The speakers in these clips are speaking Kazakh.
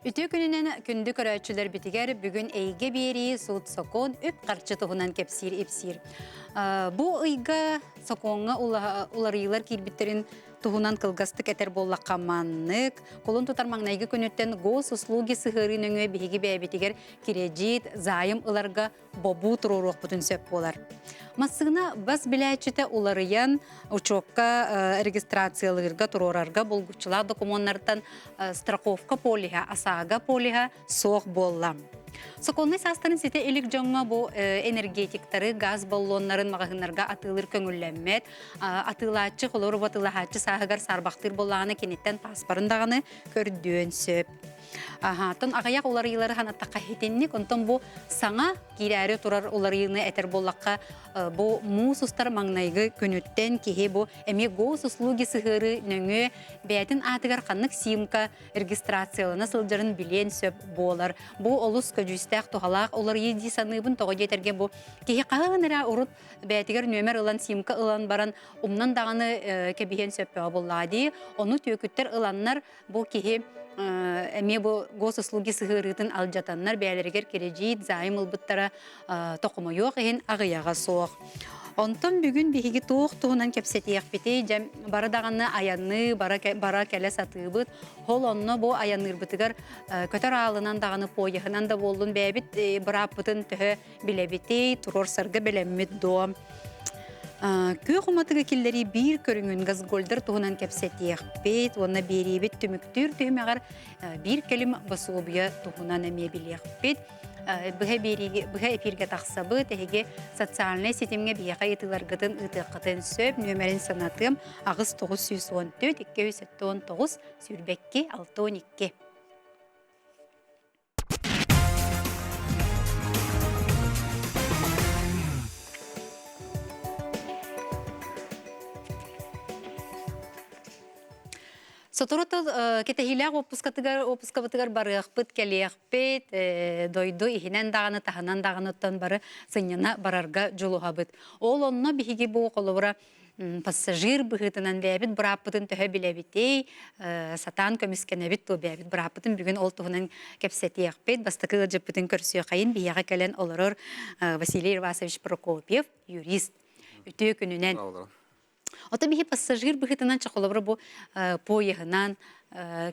Ütü gününen kündü köröçüler bitiger bugün eyge beri suut sokon üp qarçı tohunan kepsir ipsir. Bu ıyga sokonga ularıylar kirbitlerin tohunan kılgastık eter bollaqamanlık. Kolun tutar magnayga könütten gos uslugi sıhırı nöngö bihigi bebitiger kirecit zayım ılarga bobu tururuq bütün söp bolar. Masığına bas biləçite ularıyan uçokka registratsiyalarga turorarga bulguçlar dokumentlardan страховка полиha, asaga poliha soğuk bollam. Sokonay sastanın site elik jonga bu energetikleri gaz ballonların mağahınlarga atılır köngüllenmet, atılaçı olur batılaçı sahıgar sarbaqtır bollağını kenitten pasparındağını kördüğün söp. Ton ağayak oları yılları hanatta hetenlik, ondan bu sana gireri turar oları yılını eter bollaqqa bu musustar mağnaygı könütten ki bu emi goz uslugi sıhırı nöngü beytin atıgar qanlık simka registrasyalına sılcarın bilen söp bolar. Bu olus köcüstek tohalaq oları yedi sanıbın toğa getergen bu ki qağınıra urut beytigar nömer ılan simka ılan baran umnan dağını kebihen söp bolladı. Onu tükütter ılanlar bu ki Эме bu гос услуги сыгырытын алжатаннар бәлерегер кережит зайым ылбыттара тоқымы yok ehen ағыяға соқ. Онтон бүгін бихиги туық туғынан кепсетияқ бете, жам барадағаны аянны, бара кәлі сатыбыт, хол онны бұл аяннырбытыгар көтер алынан дағаны пойығынан да болын бәбіт бұрапытын түхі білебетей, тұрор сырғы білеммет доам. Көй құматыға келдері бір көріңін ғазголдар туғынан кәпсетияқ бет, оны беребет түміктір түймеғар бір келім басуыбия туғынан әме білеқ бет. Бұға эфирге тақсабы, тәхеге социальный сетімге бияға етіларғытын ұтыққытын сөп, нөмерін санатым ағыз 914-219 сүрбекке 612. Соторотол кетехилях опускабытыгар барыахпыт, келиахпыт, дойду ихинен дағаны, таханан дағаныттан бары сыньяна барарга жолуғабыт. Ол онна бихиги бұл қолуыра пассажир бұғытынан бәбіт бұраппытын төһө білебітей, сатан көміскенебіт бұл бәбіт бұраппытын бүгін ол тұғынан кәпсетияқпет, бастықы жыппытын көрсіе қайын бияға кәлен олырыр Василий Ивасович Прокопьев, юрист, үті күнінен. Ота бихи пассажир быхытынан чақолабыр бұл пойығынан,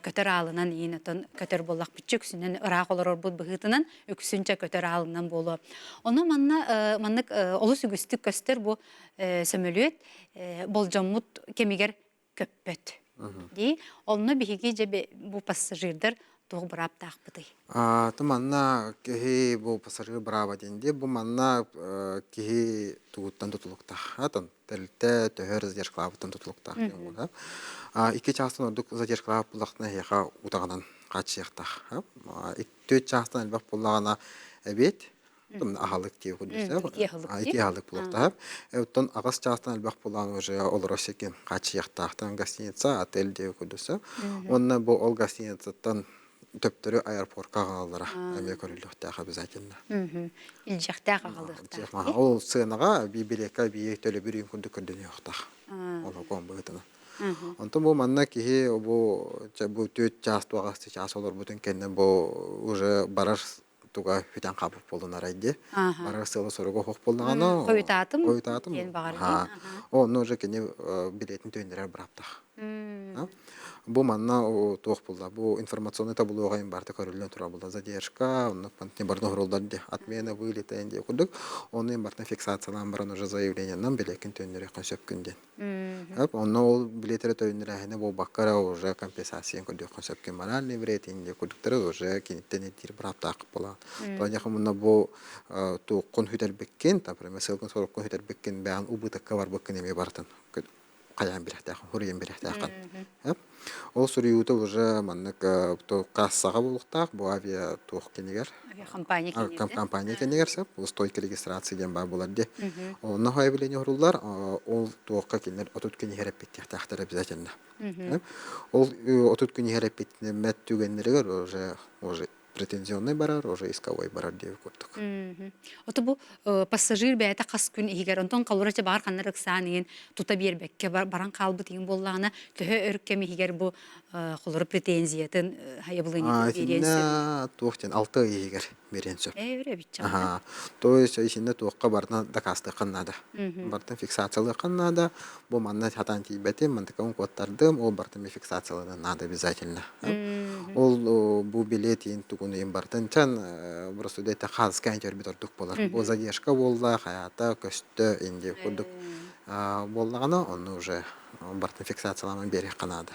көтер алынан ейін, көтер болақ бүтчі өксінен ұрақ олар бұл быхытынан өксінче көтер алынан болу. Оны маннық олыс үгістік көстер бұл сөмөлует болжамут кемигер көппөт. Оны бихиге жебе бұл пассажирдар тоғы бұрап тақпыды. Манна кехи бұл пассажир бұрап аденде, бұл манна кехи туғыттан тұтылықтақ. Тәлітті төхер задержклабыттан тұтылықтақ. Икі частын ордық задержклабы бұлақтына хеға ұтағынан қачияқтақ. Төт частын әлбақ бұлағына әбет, ағалық тей күндесі. Икі ағалық бұлақтақ. Өттен ағас частын әлбақ бұлағын уже олар өсекен қачияқтақтан гостиница, отель дей күндесі. Онына бұл ол гостиницаттан төптөрү аэропортка калдыра. Эме көрүлүктө обязательно. Илжакта калдыктар. Ол сыйнага билетке бие төлө бир күндү көрдөн жокта. Ол комбытына. Онтон бу манна ки бу төт час тугасы час олор бүтүн кенден бу уже барар туга хүтен кабып болдунар айди. Барар сылы сорого хок болдугана. Койтатым. Оны уже кене билетин төндөрөр бараптак. Бу манна тоқ булда. Бу информационный таблоға барты көрүлөн тура булда. Задержка, онны пантне барды хоролдар отмена вылета энде кудук. Оны барты фиксациялан баран уже заявлениянан билекин төндөрө көсөп күнден. Онны ол билетери төндөрө бу баккара уже компенсация кудук көсөп кен моральный вред энде кудуктары уже кинеттен этир браптак була. Тоняхы мына бу тоқкон хүтер беккен, например, селкон сороккон хүтер беккен баан убытыкка бар беккен эме бартын. Каян бирехтахан, хуриян бирехтахан. Ол сүрүйуті уже маннык кассаға болуқтақ, бұл авиа туық кенегер. Компания кенегер сәп, ол стойка регистрация ден бар болады. Оны хай білені ұрылдар, ол туыққа кенер отут кенегер әппеттіқтақтар обязательно. Ол отут кенегер әппеттіне мәт түгенлерігер уже претензионный барар, уже исковой барар деп көрдік. Ото бу пассажир бәйті қас күн егер онтон қалуратя бар қанар ықсанын тута бербекке баран қалбы теген боллағына төһө өрккеме егер бу қолыры претензиятын хайабылын берен сөп. Синна туохтен 6 егер берен сөп. Өре бит Ага. То есть синна туохка барна дакасты қаннады. Бартын фиксациялы қаннады. Бу манна хатан тибети мантыкон коттардым, ол бартын фиксациялы надо обязательно. Ол бу билет ин тугуны ин бартын чан просто дете хаз кантер битордук болар. Бу задержка болла, хаята көстө инде курдук. Боллагана он уже бартын фиксациялама бери канада.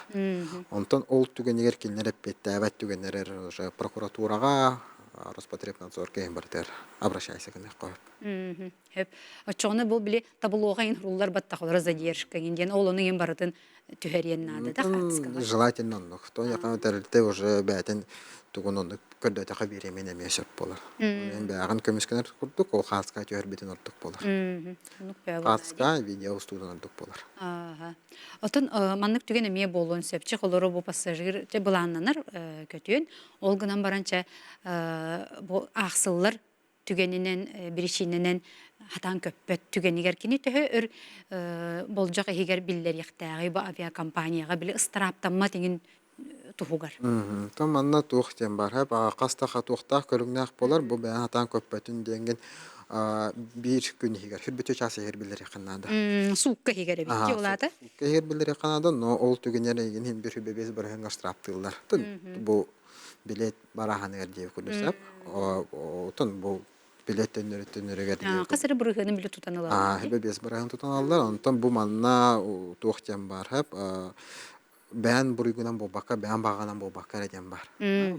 Онтон ол түгенегер килнереп бетте, ават түгенерер уже прокуратурага, Роспотребнадзор кейн бартер обращайся кene коюп. Хеп. Очоны бул биле табылуга ин руллар баттахлар задержка инден ол оның ен баратын түһәрен нады да хатскалар. Желательно, но кто я kan терте уже бәтен тугунон көдө та хабире мене месеп болар. Мен бәган көмескенер курдук, ол хатска төр битен ортук болар. Хатска видео студияны ортук болар. Ага. Отон маннык түген эме болуун сөпчү холору бу пассажир же буланнанар көтүн. Ол гынан баранча бу аксыллар түгенинен биришинен хатан көппөт түгенигер кини төһө өр болжак эгер биллер яктагы бу авиакомпанияга биле ыстыраптанма деген тухугар. Том манна тухтен бар. Хеп кастаха тухта көрүнгнак болар. Бу бән хатан көппөтүн деген bir gün higer. Hürbütü çası her bilir yakınada. Suukka higer bit olata. Suukka her bilir yakınada. No ol tügenere yin bir hübebez bir hangar straptırlar. Bu bilet barahan diye kudusap. Ton bu bilet tönürü geldi. Kasırı bırıhını bile tutanılar. Hübebez barahan tutanırlar. Ondan bu manna tuhten var hep. Ben burigunan bu bakka, ben bağanan bu bakka edem var.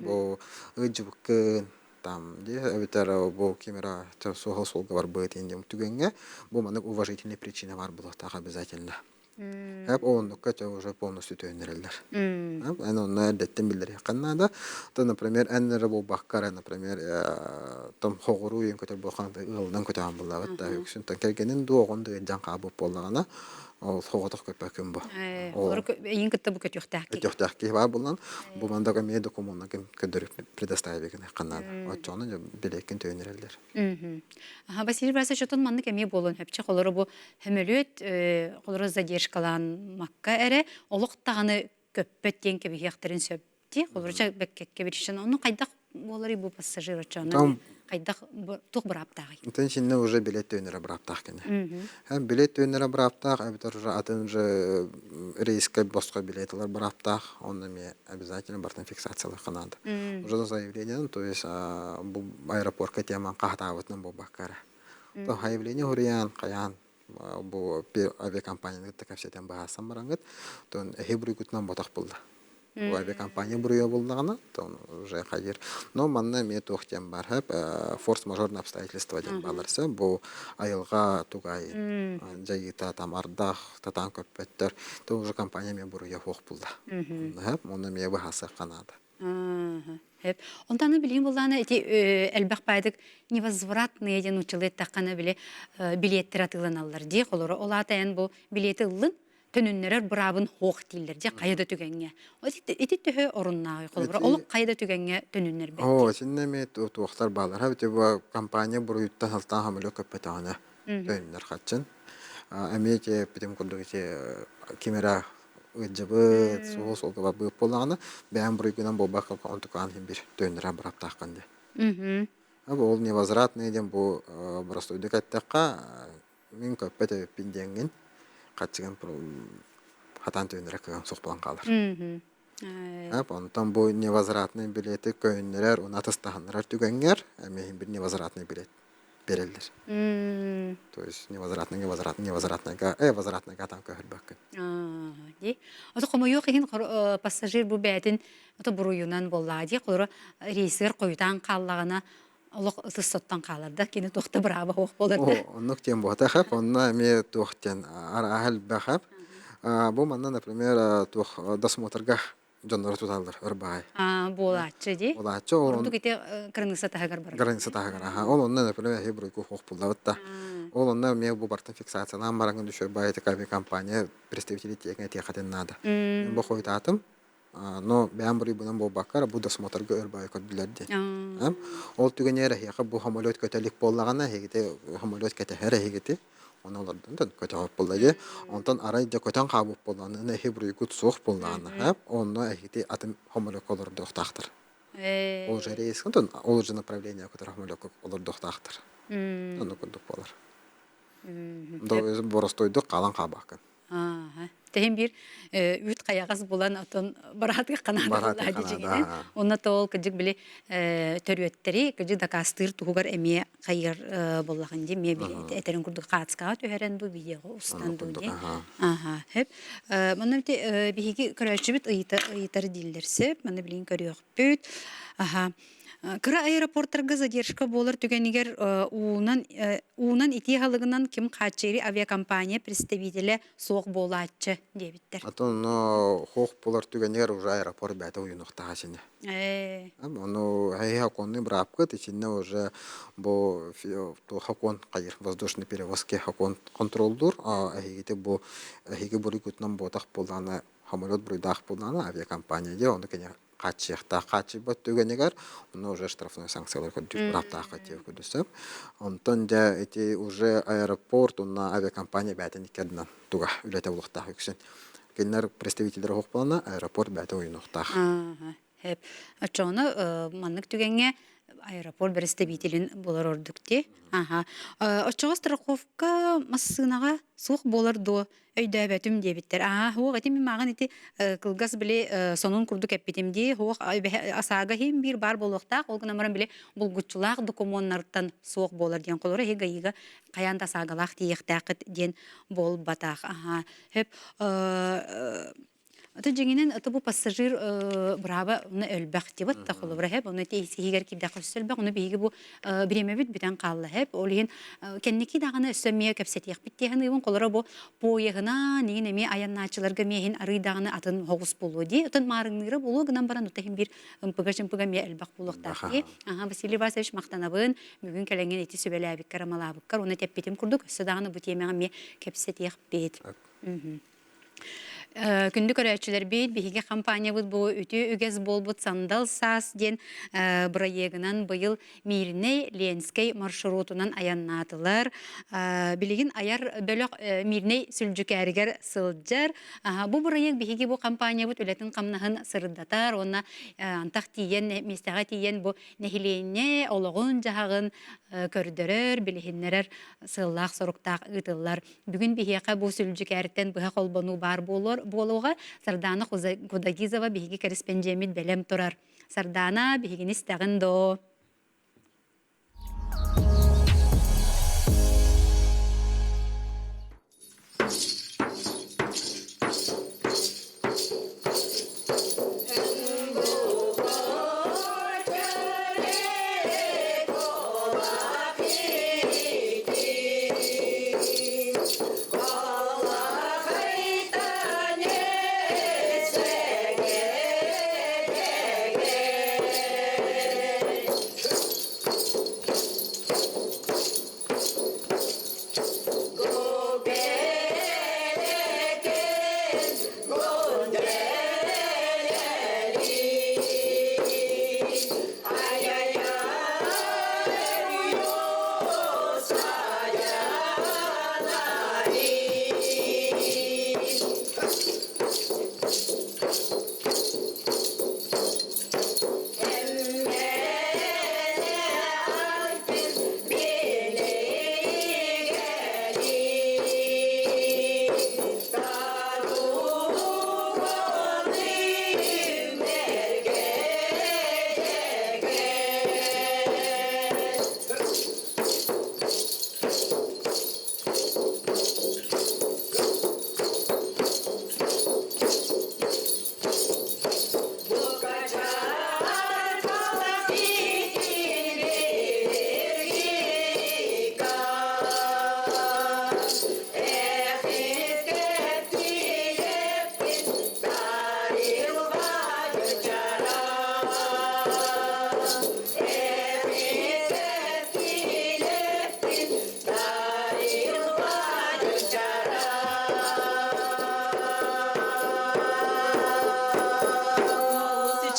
Bu ıcıbıkkın там, где это бо камера, то сухосолга бар будет индем тугенге, бо манак уважительные причины бар было так обязательно. Хеп он это уже полностью төнерелдер. Оно на деттен билдер якыннада. То, например, эннер бу баккара, например, там хогуруен көтөр болган ылдан көтөргөн булла. Та үксүн та келгенин дуогонду жанка бу боллагана. Ол хоготок көпөкүн бу. Олар эйин кытта бу көтөктәк. Көтөктәк бар булган. Бу мандага ме документны көндөрүп предоставить эткен каннада. Очону билекин төнерелдер. Ага, Василий Браса шотон манны кеме болон хепче колору бу хемелөт, колору задержкалан макка эре, олуктаганы көппөт ден кеби яктырын сөпти. Колоруча беккекке биришен, onu кайдак болары бу пассажир очону. Кайдак тук браптагы. Тен шинне уже билет төнерэ браптак кене. Hem билет төнерэ браптак, абитар уже атын же рейска боско билетлар браптак, onu мне обязательно бартын фиксациялы канада. Уже за заявление, то есть бу аэропортка теман кахтабытын бу баккара. То заявление уриян каян бу авиакомпанияны такавсетен баасан барангыт, то хебригутнан ботак булды. Bu авиакомпания buraya bulduğuna, уже hayır. Но манна мен тохтен бар hep форс-мажорные обстоятельства ден баларса, bu ayılga тугай жайыта там ардах татан көппеттер, то уже компания мен buraya хох булды. Hep оны мен бахаса канада. Hep. Ondan bileyim bulana elbaq baydık невозвратные ден учылет таққаны біле билеттер атыланалар дей қолыры. Ол атайын бұл билеті ұлын төнүннерер бұрабын хоқ дейлер де қайда түгенге. Эти төһө оруннағы қолыры. Ол қайда түгенге төнүннер бәді. Синне мен туақтар балар. Хәбіте бұл компания бұруйттан халтан хамылы көппетағаны төнүннер қатшын. Әмейке бітім күрдігі кемера Жабы соғыс олға бұйып болағына, бәйін бұрый күнен бұл бақыл қауынтыққан бір төнірен бұрап таққанды. Ол невозвратный дем бұл бұрасты өдік әттіққа мен көппеті өппенденген қатшыған хатан төнірі кіған соқпалан қалыр. Онтан бұл невозвратный билеті көйінлерер, оны атыстағанлар түгенгер, әмейін бір невозвратный билет берелдер. То есть невозвратный там көхір бәкін. Ото қомайо қиын пассажир бұл бәтін бұруюнан болады. Қолыры рейсер қойытан қаллағына олық ұтыс-соттан қаларды. Кені тоқты бұрабы оқ болырды. Онық тен бұғыта қап, онына әме тоқтен ар-ахал бәқап. Бұл манна, например, досмотрға Жонлары туталдар, өрбай. Болатчы де? Болатчы. Орынды кете граница тағығар бар. Граница тағығар. Ол онна, например, хебройку хоқ бұлдавытта. Ол онна мен бұл бартын фиксациялан бараңын düşөр байты компания представители тегіне тек қатын нады. Мен бұл қойты атым, Но бәм бурый бунан бу баккар бу досмотрга өрбай көдүләр ди. Аа. Ол түгенер яка бу хамолет көтелик боллагана хегите хамолет көтәһәр хегите. Оны алардан көтәһәп булды. Онтан арай да көтән кабып булганы не хебрүй күт сух булганы. Онны хегите атым хамолет колор дохтахтыр. Ол жере ескентон ол же направление которое хамолет колор дохтахтыр. Оны көдүк болар. До өз боростойду калан кабакын. Ага. Тем бир үт каягас булан отон баратга канада дижигин. Онна тол кыжык биле төрөттери кыжык да кастыр тугар эме кайыр боллаган ди ме биле этерин курдук катска төһәрен бу видео устанду ди. Ага. Хеп моннте биги көрөчүбүт ыйтар дилдерсе маны билин көрөк бүт. Ага. Кыра аэропорттарга задержка болар түгенигер уунан ити халыгынан ким качери авиакомпания представителе соқ болачы дебиттер. Атон хох болар түгенигер уже аэропорт бәте уюнукта хасине. Оно хая конны брапка тичинне уже бо то хакон кайыр воздушный перевозки хакон контролдур, а хигите бо хиге бори кутнан ботак болданы самолет буйдах болданы авиакомпания де оны кене качы бат түгенигер оны уже штрафной санкциялар көдүп браптак катып көдөсөп. Онтон да эти уже аэропорт на авиакомпания бәтен икеднан туга үлете булыкта үксен. Кеннер представителдер хок болана аэропорт бәте уйнукта. Хеп ачона маннык түгенге аэропорт представителин болар ордукте. Ага. Очого страховка массынага сух болар до өйдөбөтүм дебиттер. Хуак этим маган ити кылгас биле сонун курдук эппитимди хуак асага хим бир бар болуктак ол гынамаран биле булгучулак документтардан сух болар деген колора хегайга каянда сагалак тиектакыт ден бол батак. Ага. Хеп аты жеңинен аты бу пассажир браба уны өлбәк дибат та холобра хеп уны тейсигер кибдә хөссөлбәк уны биге бу биремебит бүтән калла хеп олин кенники даганы өсөмия кепсетиек биттеген ивен колора бу поегына нигин эми аянначыларга мехин арыйдаганы атын хогус болу ди атын марыңныры болу гынан баран утахим бир ымпыгашымпыга ме өлбәк булукта ди Василий Васильевич мактанабын бүгүн келенген эти сөбеләбик карамалабыккар уны теппетим курдук өсөдаганы бу темага ме кепсетиек бит. Күндү көрәчүләр бит биге компания бу үтү үгез болбут сандал сас ден проегынан быйыл Мирней Ленскей маршрутунан аяннатылар. Билигин аяр бөлөк Мирней сүлжүкәргәр сылжар. Бу проект биге бу компания бу үлетин камнаһын сырдатар, онна антак тиен местага тиен бу нехилене ологун жагын көрдөрөр, билигиннер сыллак соруктак ытыллар. Бүгүн биге бу сүлжүкәртен быга колбону бар болуға Сардана Кудагизова биги корреспондент белем турар. Сардана бигин истагын до.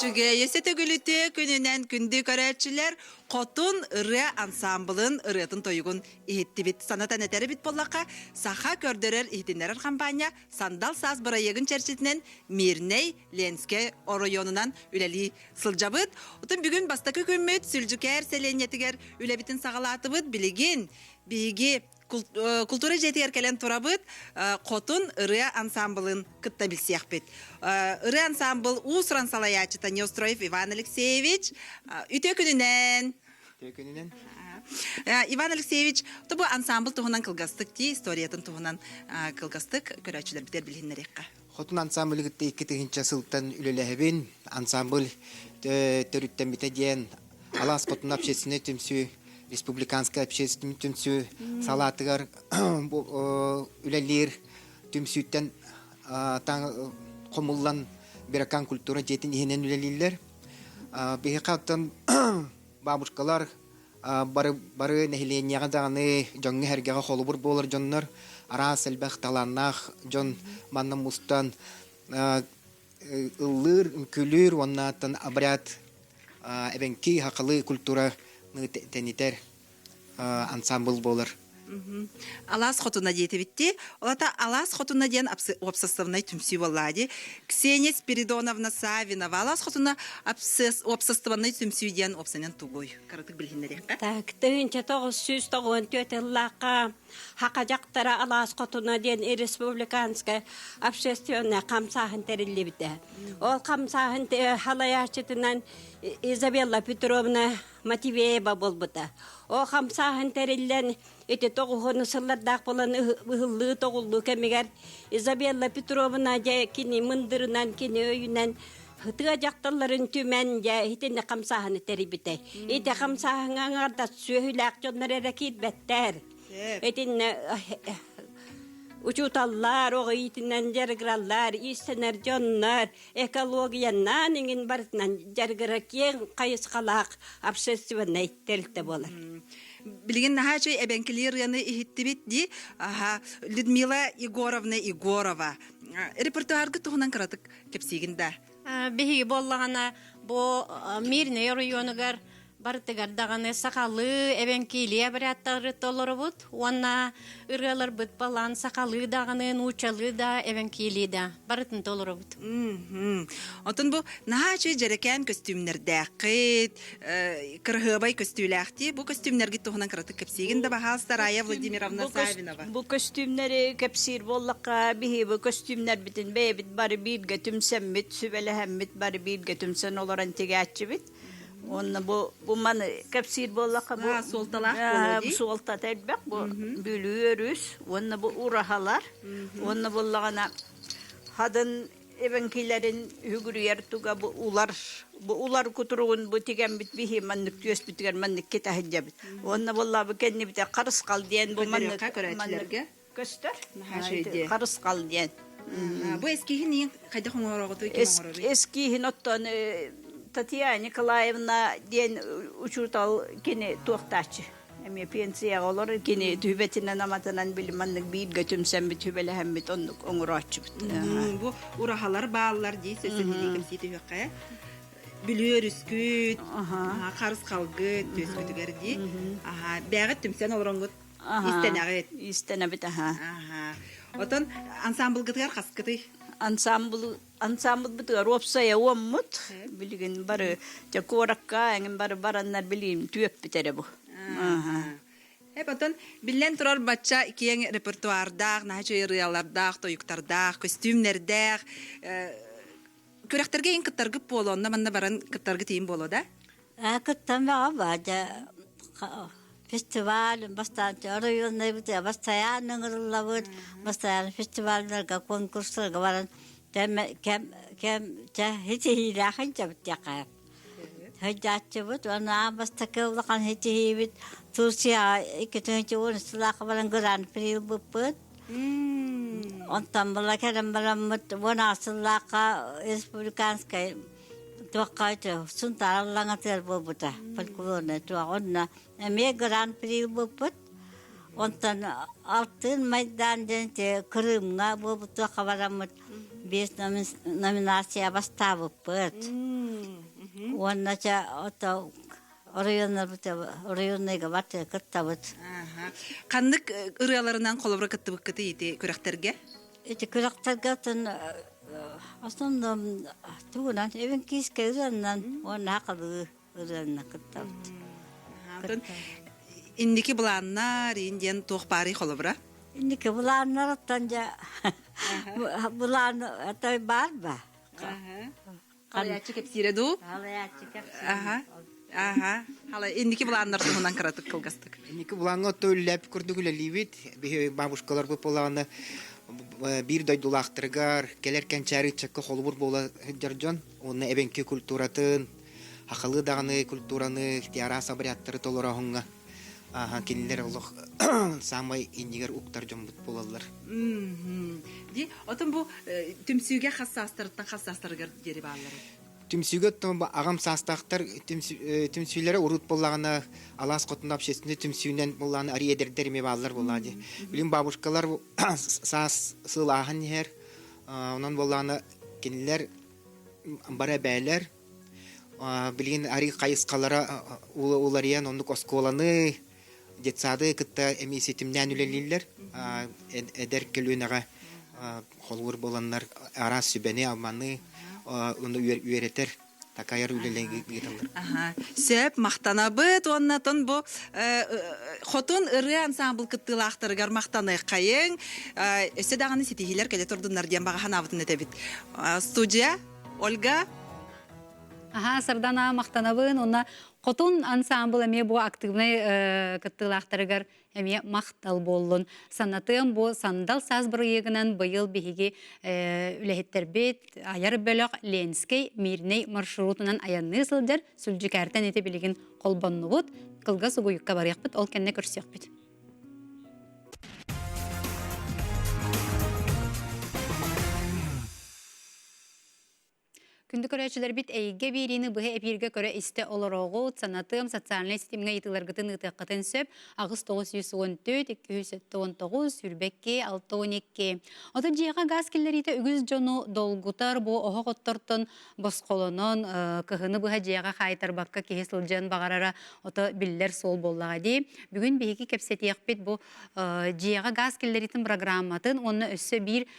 Үрчүге есете гүлүтө күнүнен күндү көрөчүлөр Котун ыры ансамблын ырытын тойгун иһиттибит санатан этери бит боллака саха көрдөрөр иһитиннер компания сандал саз бырайыгын черчитинен Мирней Ленске районунан үлели сылжабыт. Утун бүгүн бастакы күммүт сүлжүкер селенетигер үлебитин сагалатыбыт билигин биги культура жетигер келен турабыт Котун ыры ансамблын кытта билсияхпит. Ыры ансамбл усран салаячыта Неустроев Иван Алексеевич үтө күнүнен Иван Алексеевич, то бу ансамбл туһунан кылгастык ди, историятын туһунан кылгастык көрөчүлөр битер билиннерекка. Хотун ансамбль гытты 2-нче сылтан үлелебин ансамбль төрүттен битеден Алас Хотун общественный түмсү республиканская общественный түмсү салатыгар үлелер түмсүттен таң комуллан биракан культура жетин ихенен үлелилер. Бихактан бабушкалар бары нехиленияга даганы жоңга хергега холубур болар жоннор ара селбах таланнах жон манна мустан ыллыр күлүр оннатын обряд эбенки хакылы культура тенитер ансамбл болар. Алас Хотуна дейти битти. Олата Алас Хотуна ден обсоставнай түмсү боллади. Ксения Спиридоновна Савинова Алас Хотуна обсоставнай түмсү ден обсанен тугой. Каратык билгендерекка. Так, 1994 жыллака хакажактара Алас Хотуна ден республиканская общественная камсахын терилибите. Ол камсахын халаячытынан Изабелла Петровна Мативеева болбута. О камсахын терилен эти тогуны сыллардак болан ыһыллыы тогуллуу кемигер Изабелла Петровна же кини мындырынан кини өйүнен хытыга жакталарын түмен же хитине камсахыны терибите. Эти камсахыңарда сөйләк жоннар эрекит беттер. Этин учуталлар, оғитинен жаргыраллар, истенер жоннар, экологиянан иңин барытынан жаргыра кен кайысқалақ общественный телте болар. Билген нахачы эбенкелер яны иһиттибит ди Людмила Егорова. Репертуарга туһунан каратык кепсигинда. Биһиги боллагана бу Мирный районугар бартыгар даганы сакалы эбенкилия бараттары толорбут. Уанна ыргалар бут балан сакалы даганы нучалы да эбенкили да бартын толорбут. Отон бу нахачы жерекен костюмнерде кыт кыргыбай костюлахти. Бу костюмнерге туһунан каратык кепсигинда бахалстар Ая Владимировна Савинова. Бу костюмнери кепсир боллака биһи бу костюмнер битин бебит бары бирге түмсеммит сүбелехеммит бары бирге түмсен оларан тегәччибит. Онна бу ман кепсир боллака бу солталак болоди. Бу солта тербек бу бүлүөрүс. Онна бу урахалар. Онна боллагана хадын эбенкилерин үгүрүер туга бу улар кутуругун бу тиген бит биһи маннык төс битген маннык кетахҗабит. Онна болла бу кенни бит карыс кал диен бу маннык көрәчләргә. Көстөр. Нахашыйди. Карыс кал диен. Бу эскиһин кайда хоңорого той кеморого. Эскиһин оттон Татьяна Николаевна ден учуртал кини туактачы. Эми пенсия олар кини түбетинен аматынан билиманнык бийит götümsen бит түбелем бит оннук оңурачы бит. Бу урахалар баалар ди сөзсүз кемсити хакка. Бүлөрүскүт, карыс калгы төскүтүгөр ди. Бягы түмсен олороңгут истенагыт. Истенабит Отон ансамбл гытгар хаскыты. Ансамбл битер опсая оммут билген бары жакоракка эңин бары бараннар билим түөп битере бу. Потом билен турар бача киен репертуардах, нахачы рыялардах, тоюктардах, костюмнердах. Көрәктерге ин кыттаргы болонна манна баран кыттаргы тиим боло да? Кыттан баба фестиваль бастан районный бите бастаянның ырыллабыт бастаян фестивальдерга конкурсларга баран кем хитилахын жабытяка хажатчыбыт ана бастакы улакан хитибит Турция икетенче урыслакы баран гран-при буппыт онтан бала керем барамыт вонасыллака республиканская туаккайты сунтараллаңа тер буппыта фольклорный туагонна эме гран-при буппыт онтан алтын майдандан те Крымга буппыт туакка барамыт 5 номинация бастабыппыт уаннача ото районныйга баты кыттабыт. Каннык ырыаларынан колобра кыттыбык кыты ити көрәхтерге? Эти күрәктәргәтен основном тугунан эвен киске үзәннән уанна хакылы үзәннә кыттабыт. Индики буланнар, индиен тух пари колобра? Индики буланнардан жа булан атай барба. Халаячы кепсиреду? Халаячы Hala indiki bulanlar tuğundan kıratık kılgastık. Ники буланга төлләп күрдүгүлө либит бе бабушкалар бу поланы бир дойдулактыргар келер кенчәри чакка холбур бола жаржон оны эбенки культуратын хакылы даганы культураны тиара сабряттыры толора хонга кинилер олох самай индигер уктар жомбут болалар. Ди, отын бу түмсүйге хассастыргар дери баллары. Түмсүгөт агам састактар түмсүйләре урут боллагына алас котунда общественный түмсүнен болланы ари эдердер ме баллар боллади. Билим бабушкалар сас сылахан хер онан болланы кинилер бара бәйләр билин ари кайыскалара улариян ондук осколаны детсады кытта эмисетимнән үлелилер эдер келүнәгә холур боланнар арас сүбәне аманы onu üretер takayar ülelenge gidiyorlar. Söp maqtanabıt onnaton bu xotun ırı ansambl kıttılaqtırgar maqtanay qayın. Öse dağını sitihiler kele turdunlar diyen bağa hanabıtın etebit. Studiya Olga. Сардана мақтанабын, онна қотун ансамбл әме бұ активный кыттылақтырығар әме мақтал болын. Санатым бұ сандал саз бір егінен бұйыл бігеге үләхеттер бет, аяр бөліқ Ленскей мирней маршрутынан аянны сылдар сүлжік әртен ете білеген қолбанны бұд, қылға сұғыйыққа барияқ біт, ол кәнне көрсек біт. Күнді көрәчілер бит әйге берені бұғы әпірге көрі істі оларығы, санатым, социальный системға етілергітін ұтыққытын сөп, ағыз 914-219, үрбекке 612. Оты жиға газ келлеріті үгіз жону долгутар бұ оғы қоттыртын босқолының кығыны бұға жиға қайтар баққа кехесіл жан бағарара оты білдер сол боллаға де. Бүгін бейгі кепсеті еқпет бұ жиға газ келлерітін программатын, оны өссі бір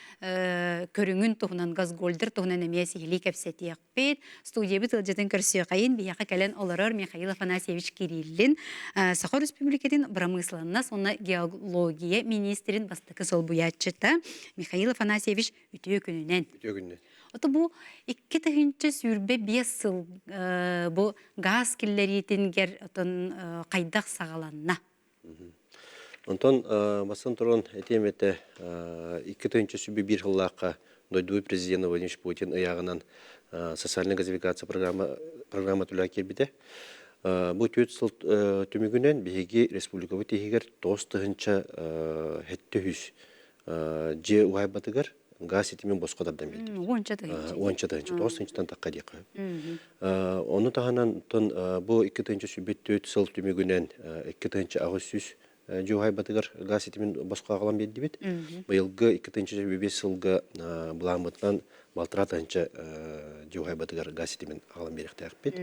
көріңін тұғынан газ голдыр тұғынан әмесі хили кепсеті Пет студия бит ылжатын көрсөй кайын бияка келен олорор Михаил Афанасьевич Кириллин Сахар Республикатын промысланна сонна геология министрин бастыкы сол буячыта Михаил Афанасьевич үтө күнүнен. Ото бу 2 тыгынчы сүрбе 5 сыл бу газ киллеритингер отон кайдак сагаланна. Онтон басан турган этемете 2 тыгынчы сүрбе 1 жыллакка дойдуй президент Владимир Путин аяғынан социальная газификация программа түлі келбіде. Бұл төт сыл түмігінен бейге республикавы тегегер 9-тығынша хетті хүс же уайбатығыр газ етімен босқодардан бейді. 10-тығынша, 9-тығыншадан таққа дейқі. Оны тағанан бұл 2-тығынша сүбет төт сыл түмігінен 2-тығынша ағыз сүз Жуғай батығыр газ етімен босқа ағылан беді бет. Бұйылғы 2-5 сылғы бұламытынан балтыра тағынша жуғай батығыр газ етімен ағылан беректі ақ бет.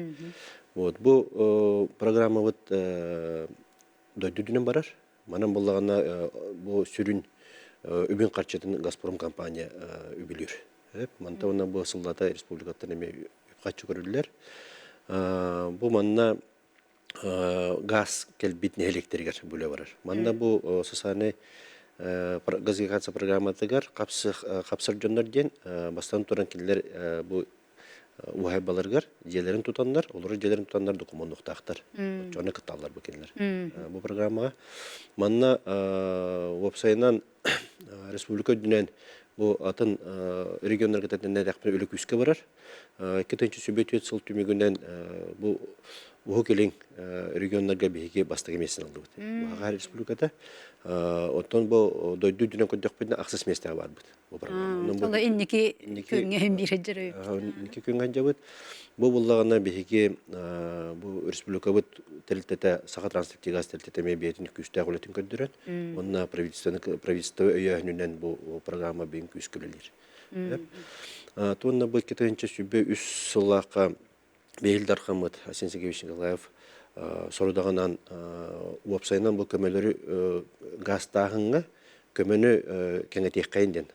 Бұл программа дойды дүнен барар. Манан болағына бұл сүрін үбін қарчетін Газпром компания үбілер. Манта оны бұл сылдата республикаттан әме үпқатшы көрілілер. Бұл манна газ келбитне электригер бүле барар. Манда бу социальный газификация программатыгар капсыр жондар ден бастан туран килер бу ухайбаларгар жерлерин тутандар, олар жерлерин тутандар документтактар. Жоны кыталлар бу келер. Бу программага манна вебсайтынан республика дүнен бу атын регионнарга тетенде дәкпе өлөк үскө барар. 2-нче сүбөт сыл түмүгүнөн бу Ухукелин регионнарга беге бастыгы месин алды. Багар республикада оттон бу дойду дүнөн көдөк беден аксыз месте бар бут. Бу программа. Сола инники күнгөн бире жүрө. Инники күнгөн жабыт. Бу буллагана беге бу республика бут телтете сага транспорттик газ телтете мебиетин күстө агылатын көдөрөн. Онна правительство өйөнүнөн бу программа бен күскөлөлөр. Тонна бу 2-нче сүбө 3 сыллакка Бейлдар Хамыт Асен Сергеевич Николаев сорудағанан уапсайынан бұл көмелері гастағынға көмені кәңетек қайынден.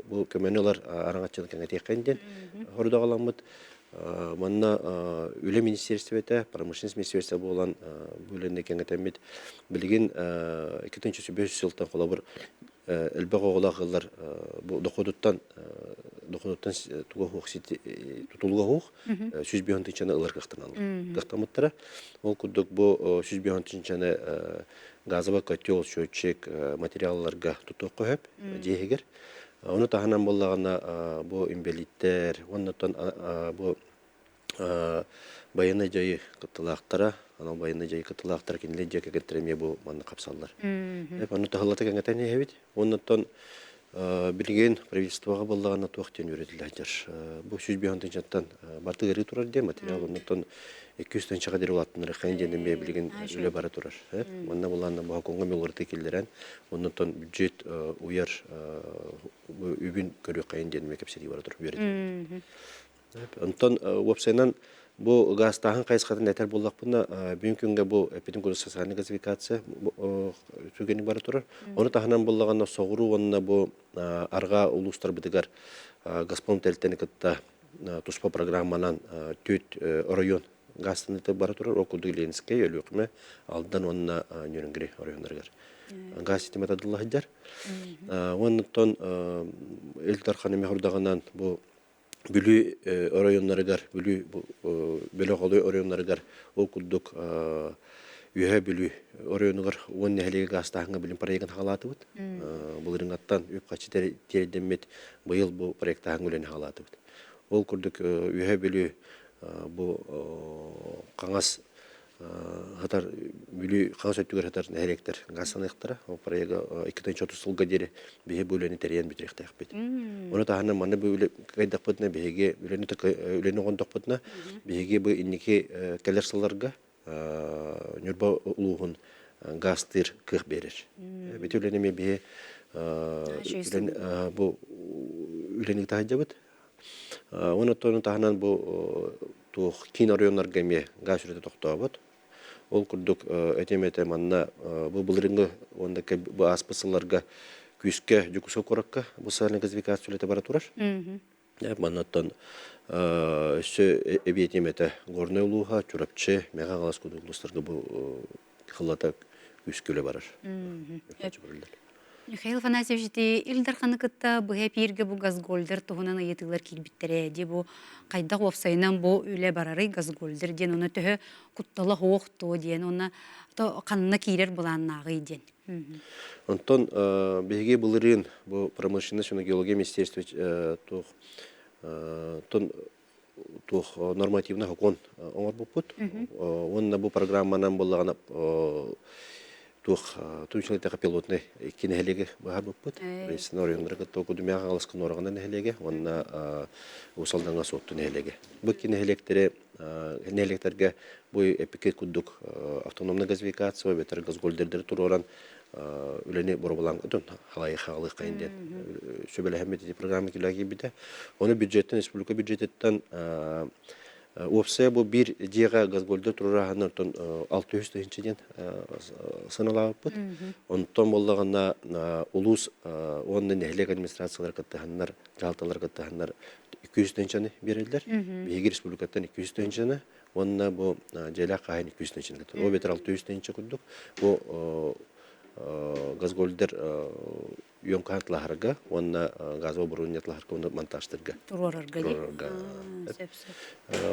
Бұл көмені олар араңатчылы кәңетек қайынден сорудағаламыд. Манна үлі министерстветі, промышленность министерстветі болған бөлінді кәңетемет білген 2005 жылдан қола бір әлбәқ оғылағылар доқодуттан тұтылға хоқ сүз бейхантыншаны ұлар қақтан алды. Қақтамыттара, ол күдік бұл сүз бейхантыншаны газыва котел, счетчик материалларға тұтық қойып, дейгер. Оны тағынан болағына бұл имбелиттер, оннан бұл байыны жайы қыттылақтара, анау байыны жайы қыттылақтар кенілі жеке кеттіреме бұл манны қапсалдар. Оны тағылаты кәңетен ебет, оннан білген правительствоға болағына туақтен өретілдер. Бұл сүз бейхантын жаттан барты ғыры тұрар де материал, оннан 200 тоншаға дер олаттыныры қайын денденбе білген үлі бары тұрар. Онна болағына бұға конға мелғырты келдерен, оннан бюджет ұяр үбін көрі қайын денденбе кәпсері бары тұрып өретілдер. Онтон вебсайнан бұл гастағын қайысқатын әтер болақ бұна бүгін күнге бұл эпидемиология социальный газификация сөйгені бары тұрар. Оны тағынан болағына соғыру, онына бұл арға ұлыстар бідігер Газпром тәлттені кітті тұспа программанан төт район гастыныты бары тұрар. Окулды Ленинскай, өліқіме алдыдан онына нөрінгірі райондарғар. Газ системат адылла хыджар. Онытон әлтар қанеме құрдағынан бұл бүлі районларыгар, бүлі қолы районларыгар окуддук үйе бүлі районларыгар он нәхелеге гастағыңа білім проектін қалаты бұд. Бұл рыңаттан өп қачы тереденмет бұйыл бұл проекттағың өлені қалаты бұд. Ол күрдік үйе бүлі бұл қаңас хатар бүлі қаңас өттігер хатар нәхелектер гастағынықтара. Ол проекті 2-30 жылға дері бейе бөлені терейен бүтіректайық бет. Оны тағынан маны бұл қайдақ бұдына бейге үлені қондақ бұдына бейге бұл иннеке кәлер сыларға нүрба ұлуғын гастыр қық берер. Бет үленеме бейе бұл үленік тағыда бұд. Оны тағынан бұл кейін районларға ме газ үреті тоқтауы бұд. Ол күрдік әтеметі манна бұл бұлырыңғы бұл аспысыларға күске жүкісі қораққа бұл социальный газификация үлеті бара тұрар. Маннаттан өсі әбиетеметі ғорны ұлуға, чүрапчы, меға қалас күді ұлыстарға бұл қылата күске үлі барар. Михаил Афанасьевич, Илдар Ханыкытта бұға пейірге бұ газгольдер тұғынан айетілер келбіттері, де бұ қайдақ офсайынан бұ үлі барары газгольдер ден, оны түхі құтталы хоқты ден, оны қанына кейлер бұланнағы ден. Онтон беге бұлырын бұ промышленность және геология министерстве тух нормативна хокон оңыр бұппыт. Онына бұ программанан болағына Тучнытағы пилотный кинехелеге бағар бұппыт. Рейсін ориондарға тоғы дүмеға қалысқын орағына нехелеге, онына ұсалданға соқты нехелеге. Бұл кинехелектерге бұл эпикет күддік автономны газификация, бетер газгольдердері тұр оран үлені бұрабылан өтін, халайы қағылық қайынден. Сөбелі әмметі программы келеге біді. Оны бюджеттен, республика бюджеттен Опсая бұл бір жеға газгольдер тұрырағына 600 түйіншеден сыналағы бұд. Онтон болағына ұлыс онны нәхілек администрациялар қыттығанлар, жалталар қыттығанлар 200 түйіншені берелдер. Бейгі республикаттан 200 түйіншені, онына бұл жайлақ қағын 200 түйіншені қыттыр. О бетер 600 түйінші күддік. Бұл газгольдер үйенқағантлағырға, онына газова бұрынетлағырға, оны монтаждырға. Тұрорарға.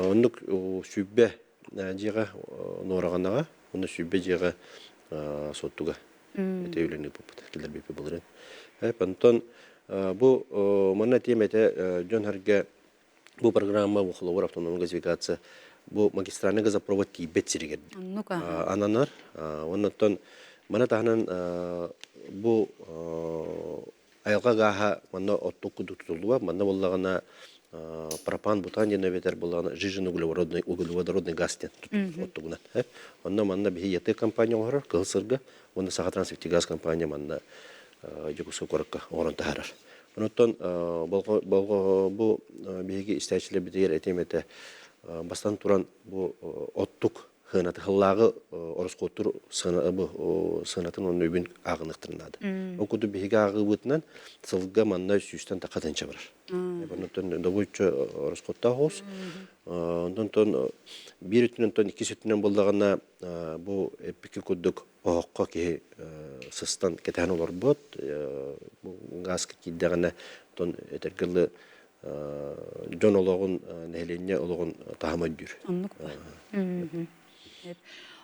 Онық сүйбе жеға норағанаға, оны сүйбе жеға соттуға. Әте өлені бұппыт, келдер бепе болырын. Онтон бұл мұнна теметі жон әрге бұл программа бұқылауыр автономный газификация бұл магистральный газопровод кейбет сірігер. Ананар, оннан Мана тахнан бұл айылға ғаға манна оттық күдік тұтылуға, манна болағына пропан, бутан дені ветер болағына жижын углеводородный газ тен оттығынан. Онна манна бейі еті компания оғарар, қылсырға, онна саға трансфекті газ компания манна жүкісі қорыққа оғырын тағарар. Оныттан бұл бейгі істәйшілі бітегер әтеметі бастан туран бу оттук хынаты хыллагы ороскоттур сынатын onun өбүн агыныктырнады. Окуду биге агыбытынан сылга манна сүйстен такатынча бар. Бонутон добучу ороскотта хос. Онтон бир үтүнөн тон 2 сүтүнөн болдагана бу эпики кудук оокко ки сыстан кетен олор бот. Бу газ киддегана тон этергеле жонологун нехленне ологун тахамай жүр.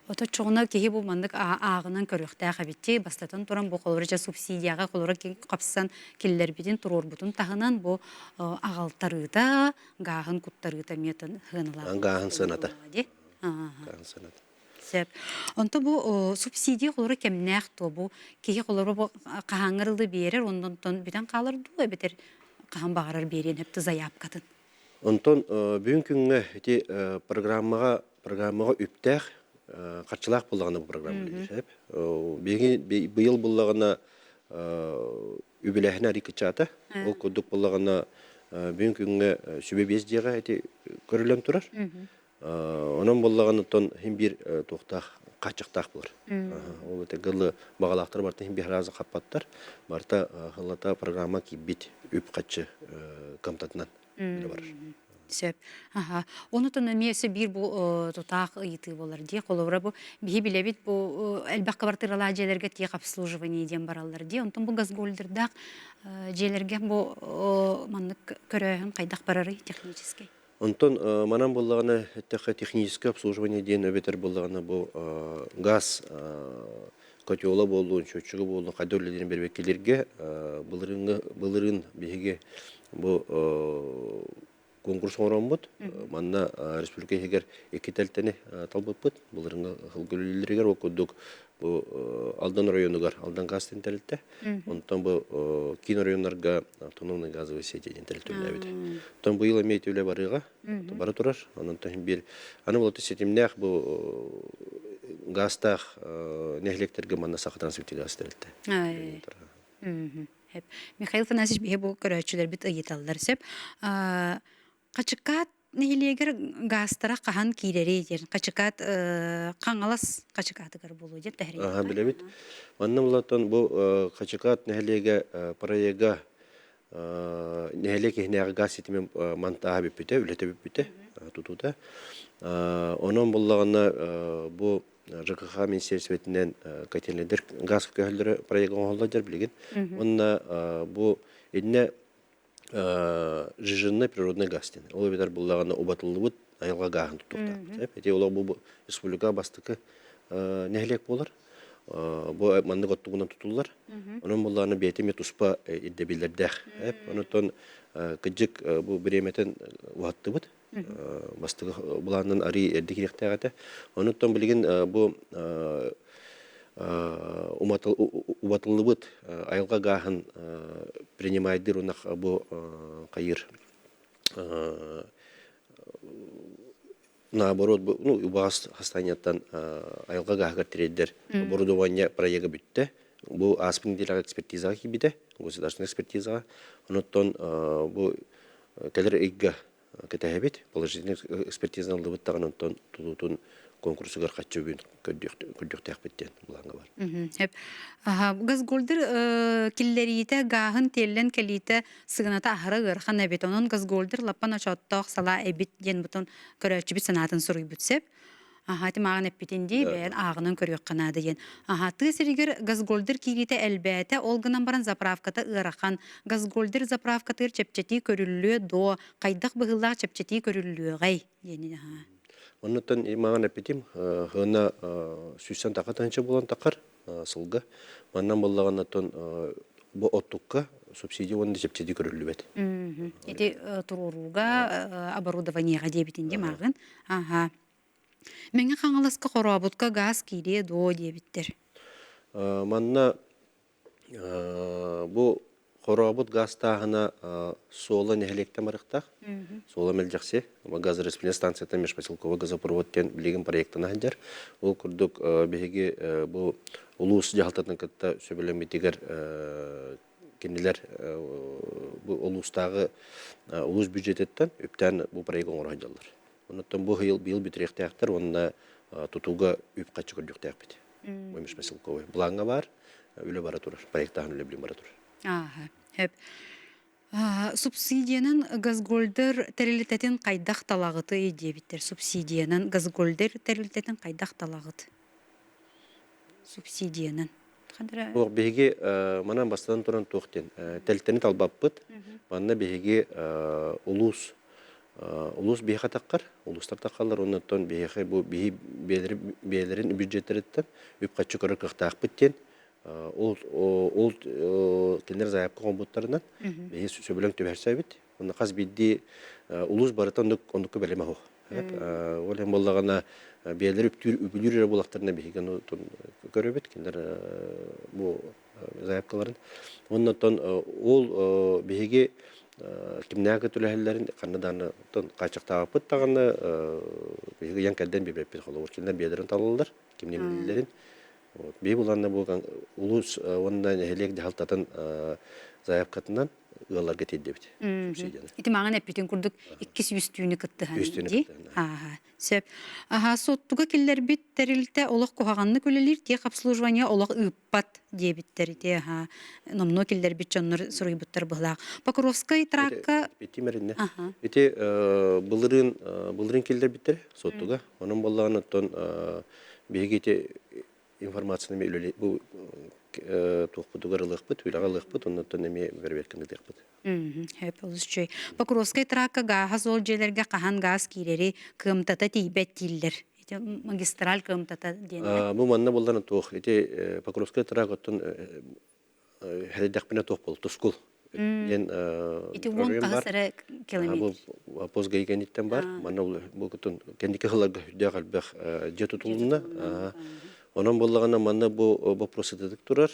Ото чоғына кеге бұл мандық ағынан көріқті әқабетте бастатын тұран бұл қолырыжа субсидияға қолыры қапсан келілер беден тұрор бұтын тағынан бұл ағалтарыда ғағын құттарыда метін ғынылар. Ғағын сыната. Онты бұл субсидия қолыры кемнәқ то бұл кеге қолыры бұл қағаңырылды берер, ондан бітен қалырды өбетер қаған бағарар берен әпті заяп қатын. Онтон бүгін күнгі программаға үптәқ қатшылақ болағына бұл программа дейсіп. Бұйыл болағына үбіләхіне әрекет чаты. Ол көдік болағына бүгін күнгі сөбе бездеға көрілен тұрар. Онын болағына тон хем бір тоқтақ қачықтақ болар. Ол өте ғылы бағалақтар барта хем бір разы қаппаттар. Барта ғылата программа кейбет үп қатшы комтатынан барыр. Оны тон месе бир бу тутак ыйты болар ди коловра бу бии билебит бу элбак квартирала жерлерге тек обслуживание ден баралар ди онтон бу газгольдердак жерлерге бу маннык көрөһүн кайдак барары технический. Онтон манан боллагана техническое обслуживание ден өбетер боллагана бу газ котёла болду, чөчүгү болду, кадырлерден бербеккелерге былырын биге бу конкурс орамбыт. Манна республика егер эки тәлтәне талбыппыт. Буларыңа хылгөлләргә окудук. Бу Алдан районугар, Алдан газ тәлтә. Онтан бу Кино районнарга автономный газовый сеть тәлтә бит. Тон бу ел имейтүле барыга, бары турар. Анан тәһин бир. Аны булат сетимнәх бу газтах нехлектерге манна сахатан свети газ тәлтә. Михаил Фанасьевич бие бу көрәчүләр бит ыйталлар сеп. Качыкат нехилегер гастара кахан кирери дер. Качыкат каңалас качыкатыгар болу деп тәһрир. Билебит. Маннан булаттан бу качыкат нехилеге проега нехилеге нәгә газ итемен мантага бипте, үлете бипте, тутута. Онон буллагына бу ЖКХ министерствотинен котельнедер газ көһөлләре проега олладыр билген. Онна бу инне жижинный природный газ. Ол битер буллагана убатылыбыт айылга гагын тутукта. Эти олар бу республика бастыкы нехилек болар. Бу манны готтугунан тутулар. Онун булларны бетеме туспа идде билердэх. Онутон кыжык бу биреметен уаттыбыт. Бастыгы буларнын ари эрдикиректагата. Онутон билген бу убатылыбыт айылга гагын принимайдыр унак бу кайыр наоборот бу убас хастанияттан айылга гагы трейдер оборудование проега бүтте бу аспиндилага экспертизага кибите государственная экспертизага онуттон бу келер игга кетебит положительный экспертизаны алып тагынтон тутун конкурсугар качыбын көддөктөк биттен буланга бар. Газгольдер киллерите гахын теллен келите сыгыната ахырыгыр хана бет онун газгольдер лаппан очотток сала эбит ден бутун көрөчү бит санатын суруй бүтсеп. Ти маған эппитинди бән ағынан көрөк канады ген. Ты сиригер газгольдер кирите элбәте олгынан баран заправката ырахан. Газгольдер заправкатыр чепчети көрүллү до кайдак быгылла чепчети көрүллү гай дени. Оннан имаған эпитим хына сүйсөн такатанча болан такар сылга. Маннан боллаган тон бу оттукка субсидия онда чепчети көрүллү бет. Эти туруруга оборудованиега дебитинде маған. Менге қаңылысқа қорабутка газ кейде до дебиттер. Манна бұл қорабут газ тағына сола нехелекте марықтақ. Сола мәлжақсе. Газораспределительная станцияда межпоселковый газопроводтен білеген проекттан әндер. Ол күрдік беге бұл улус жағалтатын кітті сөбелеметтегер кенелер бұл улустағы улус бюджеттен үптен бұл проект оңыр Оннан бу быйыл битрехтәктер, онна тутуга үп качы көрдүктәк бит. Оймыш Меселковый. Бланга бар, үле бара турар. Проекттан үле билем бара турар. Ага. Хеп. Субсидиянын газгольдер терилитетин кайдах талагыты дебиттер. Субсидиянын газгольдер терилитетин кайдах талагыт. Субсидиянын. Бу беге манан бастан туран токтен. Телтени талбаппыт. Манна беге улус беге таккар, улустар таккалар, оннан беге бу бейлерин бюджеттериттен үп качы көрөк кыктакпыттен. Ол кендер заявка комбуттарынан беге сөбөлөң төбәрсәбит. Онда каз бидди улус барытан ондукка белеме хо. Олен боллагана бейлер үпүлүр булактарына беге көрөбүт кендер бу заявкаларын. Оннан ол беге кимнәгә түләһәлләрен канадан качыктапыт таганы беге янкәдән бибеп холор кендер бейлерин талалар, кимнеләрен. Вот бей буланна булган улус онда нехелек дехалтатын заявкатынан ыларга теддебит субсидияны. Ити маңан эпитин курдук 200 түйүнү кыттыхан. 100 түйүнү кыттыхан. Ага. Сөп. Ага, соттуга киллер бит терилте олох кухаганны көлелир, тех обслуживание олох ыппат дебиттер те. Ага. Номно киллер бит чоннор сурыйбыттар быхлак. Покровская тракка Битимеринне. Ити былырын киллер биттер соттуга. Онун боллаган тон бегете информацияны мелеле бу тохпутугарылыкпыт, уйлагалыкпыт, оннан эме бербеткендекпыт. Хеп олусчой. Покровская тракка газ ол жерлерге кахан газ кирери кымтата тийбет тиллер. Ити магистраль кымтата ден. Бу манна болдан тох. Ити Покровская тракка тон хедекпене тох бол, тускул. Ити вон касара километр. Бу позгайгениттен бар. Манна бу тон кендике хыларга дагалбах жету тулунна. Онан боллагана манна бу вопрос этедик турар.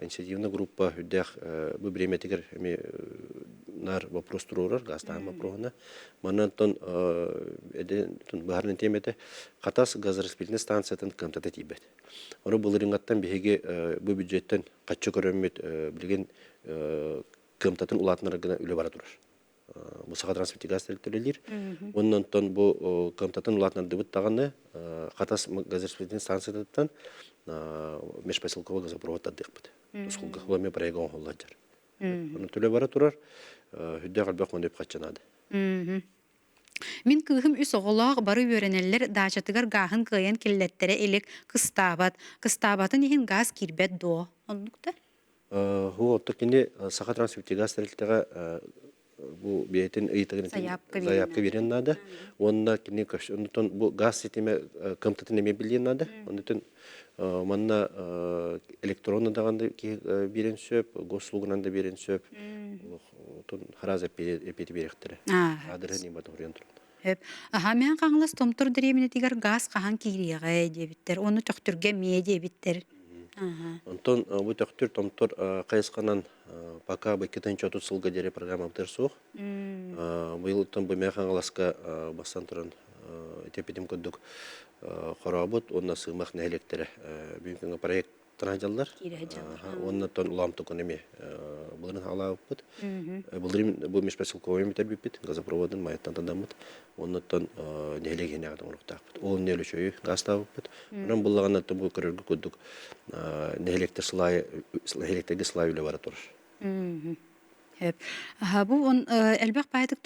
Инициативная группа хүддәх бу бреметигер нар вопрос турар, гастан вопросына. Манна тон баарны темете катас газораспределительная станциятын кымтата тийбет. Оны булырынгаттан беге бу бюджеттен каччы көрөмөт билген кымтатын улатынара гына үле бара турар. Бу сага транспорт газ төлөлөр. Оннан тон бу кымтатын улатынар дебит таганы катас газораспределительная станциятан межпоселковый газопровод аддыкпыт. Тускулга хломе проегон холладжар. Оны төлө бара турар. Хүддә галбак мондеп качанады. Мин кыхым үс оголог бары өренеллер дачатыгар гахын кыйын киллеттере элек кыстабат. Кыстабатын ихин газ кирбет до. Ондукта? Ху оттокине сага транспорт газ төлөлтөгө бу биетин ыйтыгын заявка берен надо. Онда кине онтон бу газ система кымтатын эме билген надо. Онтон манна электронно даганда берен сөп, госуслугунан да берен сөп. Онтон хараза эпети беректер. Адыры не бат ориентер. Аха, мен каңлас томтур диремине тигер газ кахан кириге дебиттер. Оны төктүргө мие дебиттер. Онтон бу төктүр томтур кайысканан пока бы кетенче тут сылга дере программа терсух. Быйыл тон бу механгаласка бастан туран тепедим көдүк хоработ, онна сыймак нәлектере бүгүнкү проект транжалдар. Онна тон ламтык эме буларын алабыт. Булрим бу межпоселковый метр бипит, газопроводын майттан тандамыт. Онна тон нәлегене адам уктапыт. Ол нөлөчөй газ табыт. Онан буллаган аты бу көрөргө көдүк нәлектер слай нәлектерге слай үле бара тур. Бу он элбек пайтык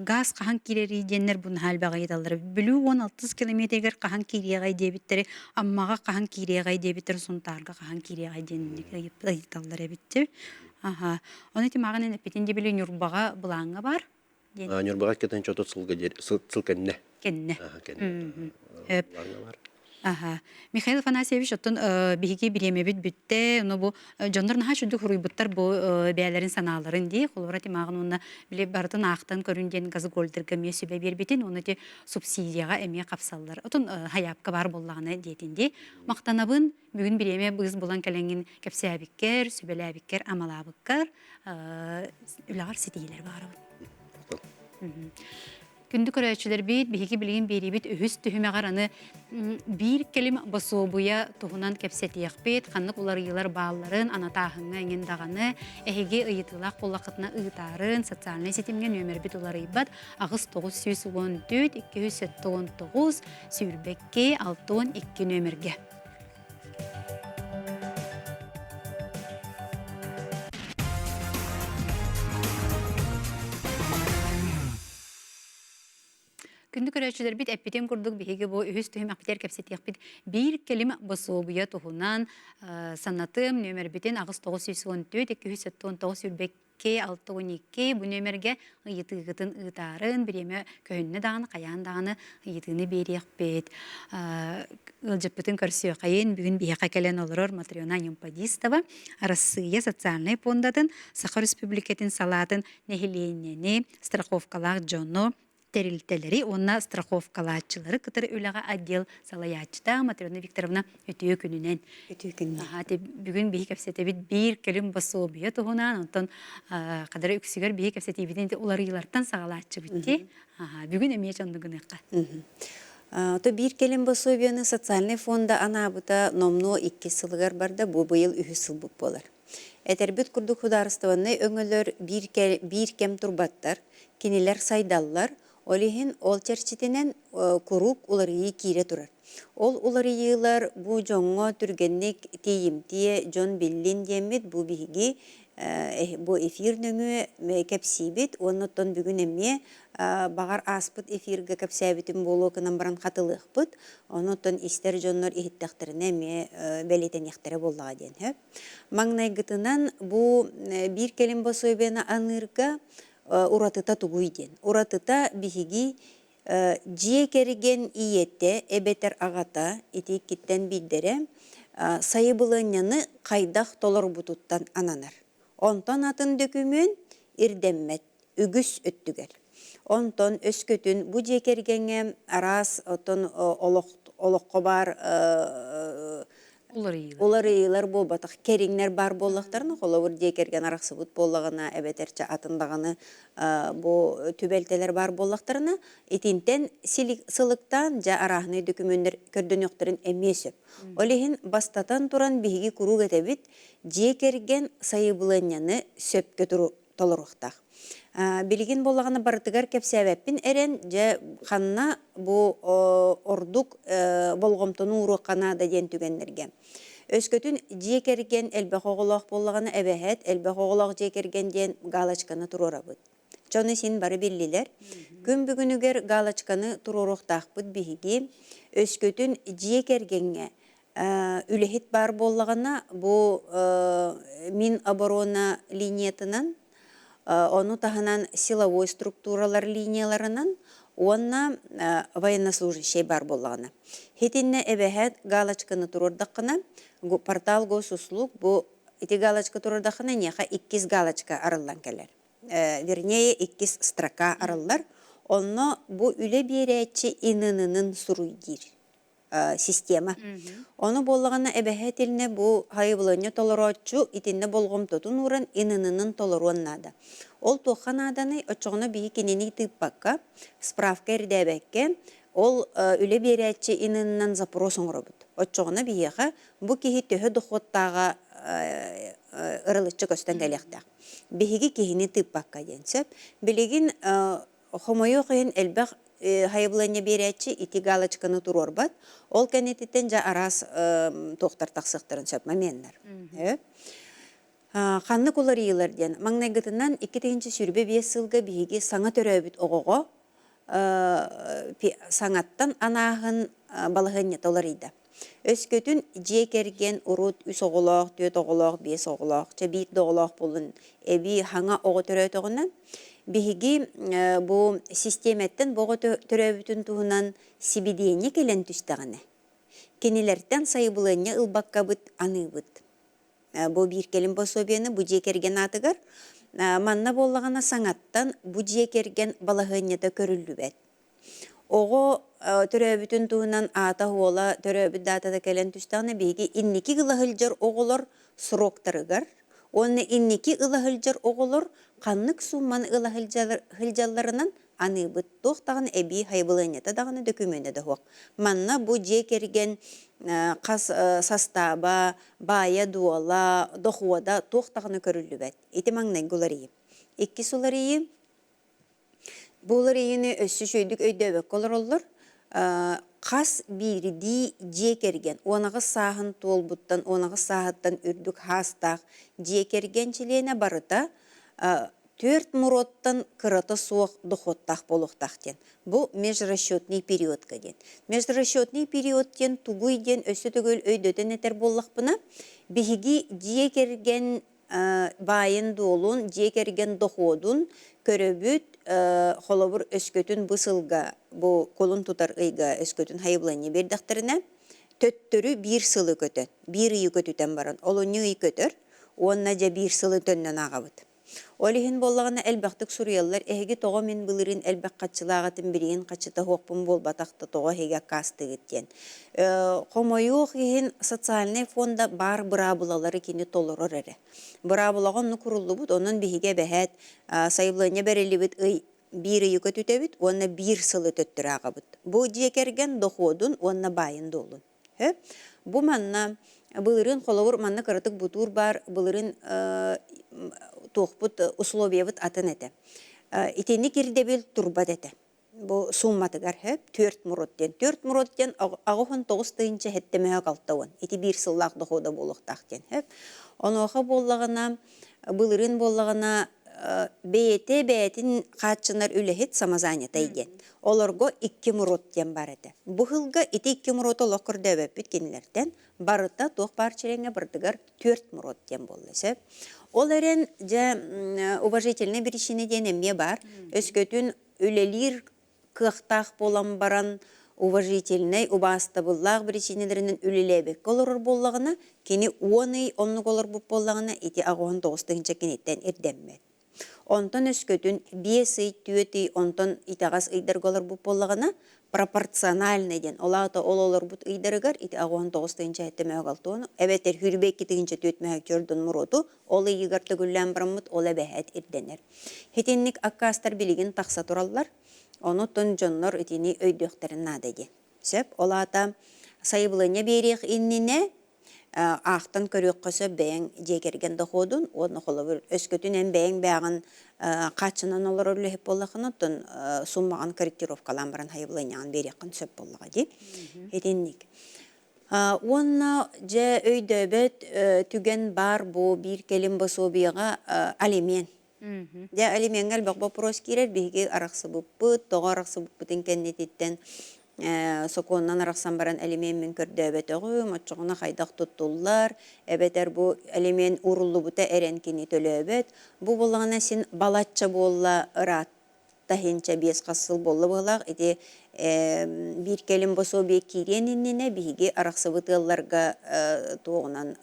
газ кахан кирери деннер бун халбага идалар. Билүү 16 километргер кахан кирегай дебиттери, аммага кахан кирегай дебиттер сунтарга кахан кирегай деннер идалар эбитти. Оны тимаган эпитинде билүү нюрбага булаңга бар. Нюрбага кетенче отут сылкенне. Кенне. Бар. Михаил Афанасьевич оттон биһиги биремебит бүтте, но бу жондор наха шүдүк хуруйбуттар бу бәләрин санааларын ди, холора тимагын уна биле бартын актан көрүнден газы голдерге месүбе бербитин, уну те субсидияга эме капсаллар. Оттон хаяпка бар боллаганы детинди. Мактанабын бүгүн биреме быз булан келеңин кепсәбиккер, сүбеләбиккер, амалабыккар, үләгәр ситилер бар. күндү көрәчүләр бит биһиги билген берибит үһүс түһүмә гараны бир келим басобуя туһунан кепсетиях бит ханнык улар йылар баалларын анатаһыңа эңен даганы эһиги ыйытылак буллакытна ыытарын социальный сетимге нөмер бит улар ыйбат агыс 914 279 сүрбекке 612 нөмерге. Күндү көрәчүләр бит әппетен курдук биһиге бу үһүс төһүм әппетер кепсетиях бит бир келиме басобуя туһунан санатым нөмер битен агыс 914 279 сүрбекке 612 бу нөмерге ыйытыгытын ыытарын биреме көһүнне даганы каян даганы ыйытыны бериях бит ылжыппытын көрсө кайын бүгүн биһига келен олорор Матриона Юмпадистова Россия социальный фондатын Саха Республикатын салатын нехиленени страховкалар жоно терилтелери, онна страховкалаатчылары кытары үлага отдел салаячта Матрена Викторовна өтүө күнүнен. Бүгүн бихи кепсетебит бир келим басобуя туһунан, онтон кадары үксүгөр бихи кепсетебитин улар йылартан сагалаачы битти. Бүгүн эмие жондугунакка. То бир келим басобияны социальный фонда анабыта номно 2 сылыгар барда бу быйыл 3 сыл буп болар. Этербит курдук хударыстыбанны өңөлөр бир кем турбаттар, кинилер сайдаллар, олихин ол черчитинен курук уларыйы кире турар. Ол уларыйылар бу жоңго түргенник тейимтие жон биллин демит бу биги бу эфир нөңө кепсибит, оннотон бүгүн эмме багар аспыт эфирге кепсәбитин болу кынан баран катылыкпыт, оннотон истер жоннор ихиттактарына эмме белетен яктары боллага ден. Маңнайгытынан бу бир келим басойбена анырга уратыта тугуйден. Уратыта бихиги жие керген иетте эбетер агата итик киттен биддере сайыбылыняны кайдах толор бутуттан ананар. Онтон атын дөкүмүн ирдеммет үгүс өттүгер. Онтон өскөтүн бу жие кергенге арас отон олокко бар Уларыйлар болбатық кериңнер бар боллақтарына, қолауыр декерген арақсыбыт боллағына, әбетерчі атындағаны түбелтелер бар боллақтарына, етінтен сылықтан жа арахны документер көрден yoqtарын әмесіп. Олеген бастатан туран бігі күруг әтебіт декерген сайыбылыняны сөпке толырықтақ. Билигин боллаганы бартыгар кепсәбәппин әрен же ханна бу ордук болгомтону уруккана да ден түгеннерге. Өскөтүн жекерген элбәхоголох боллаганы әбәһәт элбәхоголох жекерген ден галочканы турорабыт. Чоны син бары биллилер. Күн бүгүнүгер галочканы туроруктакпыт биһиги өскөтүн жекергенге үлехит бар боллагана бу Миноборона линиятынан onu tahanan силовой структуралар линияларынан, онна военнослужащий бар болғаны. Хетинне эбәһәт галочканы турордаққына, портал госуслуг, бу эти галочка турордаққына неха 2 галочка арылдан келер. Вернее, 2 строка арылдар. Онно бу үле берәтчі инынының суруйдир система. Onu bolğana ebehetilne bu hayıbılığına toleratçu itinne bolğum tutun uğran inınının toleruannada. Ol toğan adanı öçüğüne bir kinini tıbbakka, spravka erdebekke, ol üle beretçi inınından zaprosun robot. Öçüğüne bir yağa bu kihi töhü duxottağa ırılıççı kösten gelekta. Bihigi kihini tıbbakka densep, biligin homoyoqin elbaq hayıbılığına beretçi iti галочканы turorbat, ol kenetitten ja aras toqtar taqsıqtırın söp momenler. Qanlı kular yıllar den. Mаңнайгытынан 2-нче сүрбе 5 yılga bihigi sağa töröbüt oğoğo saŋаттан anahın balığınya tolarıydı. Öskөtün jekergen urut 3 oğoloq, 4 oğoloq, 5 oğoloq, 1 oğoloq bolun ebi haŋa oğo törötüğünden bihigi bu sistemetten boğo töröbütün tuğunan sibidiyeni kelen tüstağını. Kenilerden sayıbılığına ılbakka bıt, anı bıt. Bu bir kelim basobiyeni bu jekergen atıgar. Manna bollağına saŋattan bu jekergen balığınya da körüllü bet. Oğo töröbütün tuğunan ata huola töröbüt datada kelen tüstağını bihigi inniki gılahılcar oğolor suroktarıgar. Onu inniki ılahılcar oğolor kanlık summan ılahılcalarının аныбыт тохтагын эби хайбылынята даганы документы да хуак. Манна бу же керген кас состава, бая дуала, дохуада тохтагыны көрүлүбөт. Ити маңнай гуларии. Икки суларии булар ийини өссү шөйдүк өйдөбөк колороллор. Қас бириди же керген, онағы сағын толбуттан, онағы сағыттан үрдік хастақ же керген чилене барыта 4 муроттан кырата суық дұхоттақ болуқтақтен. Бұл межрасчетный период кәден. Межрасчетный периодтен тугуйден өсі түгіл өйдөтен етер боллақпына, бігігі же керген байын долун, же керген доходун көрөбүт холобур өскөтүн бысылга, бу колун тутар ыйга өскөтүн хайыбланы бердактарына төттөрү 1 сылы көтөн, 1 ый көтүтен баран, олону ый көтөр, онна же 1 сылы төннөн агабыт. Олихин боллагана элбактык сурыяллар эһиги того мен былырын элбак качылагатын бирин качыта хокпун болбатакта того хеге кастыгыттен. Комоюх хин социальный фонда бар бырабулалары кини толорор эре. Бырабулаган куруллубут, онун биһиге бэхет сайыблыня берелибит ый 1 ый көтүтөбүт, онна 1 сылы төттөрө агабыт. Бу жекерген доходун онна байын долун. Бу манна былырын холовур манна кырытык бутур бар, былырын тоқпут условиябыт атын эте. Итени кирдебил турбат эте. Бу сумматыгар 4 муроттен. 4 муроттен агыхан 9 тыйынча хеттемеге калтауын. Ити 1 сыллақ дохода болуқтақтен. Оноха боллагана, былырын боллагана бәйтін қатшынар үлехет самазанета еген. Оларго 2 муроттен бар эте. Бұхылға ити 2 мурот олақыр дөбөп бүткенлерден барыта тоқ барчыреңе бардыгар 4 муроттен боллысы. Ол әрен уважительный причина денеме бар. Өскөтін үлелер кықтақ болан баран уважительный, убастабыллақ причинелерінің үлелебек колорор боллағына, кені 10 ый онлық олар бұп боллағына, ити ағуын 9-ынча кенеттен ерденмет. Онтон өскөтін 5 ый, 4 ый, онтон итағас ыйдар олар бұп боллағына, пропорциональный ден. Олағыта олар бұт ыйдарыгар, ити ағуын 9-ынча әттімі ағалтуыны. Әбәтер хүрбек кетігінче төтмәк көрдің мұроту, олы игарты күллән барамыт, олы бәхәт ерденер. Хетенник аккастар білеген тақса тураллар, оны тон жонлар ütini өйдөктерін надеге. Сөп, олата сайыбылыне берек иннине ақтан көрек қысы бәң жекерген доходун, оны қолы өскөтін ән бәң бәғын қачынан олар өлі боллақын, тон суммаған корректировкалан баран хайыбылынеған берекін сөп боллаға де. Хетенник. Онна же өйдөбет түген бар бұл бір келім басобияға алимен. Де алимеңгел бақ вопрос кирер, биге арақсы бұппыт, тоға арақсы бұппытын кәннететтен соконнан арақсан баран алимен мен көрдөбет оғы, матчығына қайдақ тұттулар, әбетер бұл алимен урулу бұта әрен кені төлөбет. Бұл болағына сен балатча болла ырат, тахинча 5 қасыл болла болақ, еде бір келім бособия киренініне биге арақсы бұтылларға тоғынан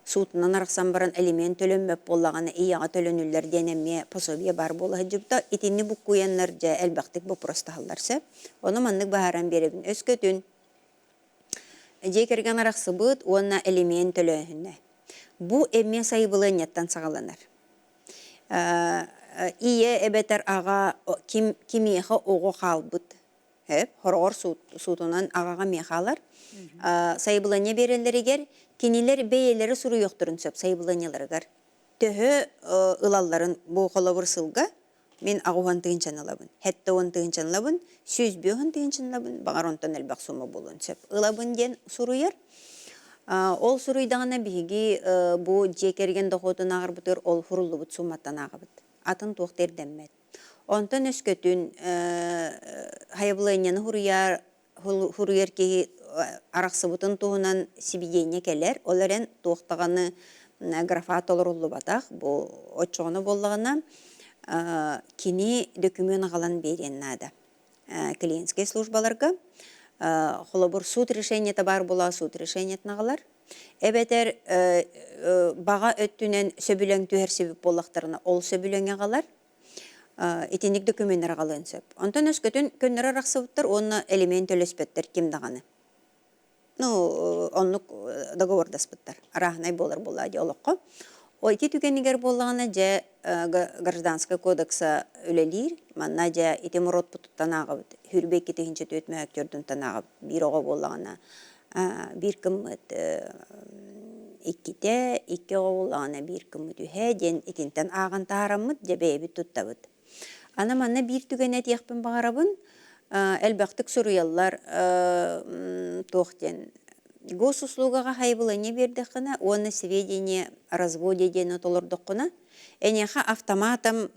суутунан арақсан баран элемент төлөнмөп боллагана ияға төлөнүллер денеме пособия бар болы жыпта итинни буккуяннар жа элбактык бу простахалларсы. Оны маннык бахаран беребин. Өскөтүн жекерген арақсы бұд, онна элемент төлөнүнне. Бу эме сайбылыняттан сағаланар. Ие эбетер аға кимеха оғы қалбыд. Хорғыр суутунан ағаға мехалар. Сайбылыня берелерігер Кинилер бейелері сұру yoqturun сөп сайбыланяларығар. Төхі ылаларын бұл қолабыр сылға мен ағуған тыгынчан алабын. Хәтті он тыгынчан алабын, сөз бүйін тыгынчан алабын, бағар онтан әлбақ сума болын сөп. Илабын ден сұруяр. Ол сұруйдағына бігі бұл жекерген доходын ағыр бұтыр, ол хұрулы бұт суматтан ағыбыт. Атын тоқтер дәммәд. Онтан өскөтін хайбыланияны хұрuyar кеге арақсы бұтын туғынан сибидейне келер. Оларен тоқтағаны графат олар ұлы батақ. Бұл отчоғыны болығына кені документ ағалан берен нада. Клиентские службаларға. Холобур суд решениеті бар бола суд решениетін ағалар. Әбетер баға өттінен сөбілен түйер себіп болақтарына ол сөбілен ағалар. Итинник документтер ағалын сөп. Онтан өскөтін көннер арақсы бұттар, оны элемент өлеспеттер кемдағаны. Онлық договордаспыттар. Арахнай болар болады олыққа. Ити түгенігер болағына жа гражданская кодекса үлелер, манна жа ити мұрот бұтыттан ағып, хүрбек кетігінші төтмі актерден танағып, бір оға болағына, бір кіммет икките, икки оға болағына бір кіммет үхе, ден итинтен ағын тағарамыд, жа бәйбі тұттабыд. Ана манна бір түгенет яқпын бағарабын, әлбәқтік сұруялар тоқтен. Госуслугаға хайбылыне бердіқіна, оны сведения разводе дені толырдықына, әнеха автоматом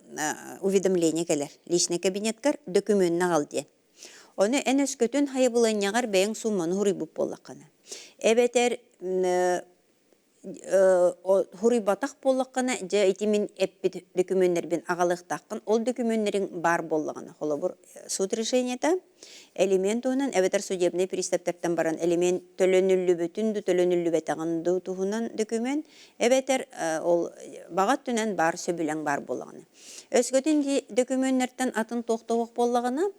уведомление келер. Личный кабинеткар документна қалден. Оны ән өскөтін хайбылынеғар бәйін сумманы хұрибып болақына. Әбетер хұрибатақ болақына, жа етімін әппі документтербен ағалықтақын, ол документтерін бар болағына. Қолы бұр суд решениета, элемент онан, әбетер судебный пристаптардан баран элемент төлөнүллү бүтүндү, төлөнүллү бетағынды туғынан документ, әбетер ол бағат түнен бар, сөбілен бар болағына. Өскөтін документтерден атын тоқтауық болағына,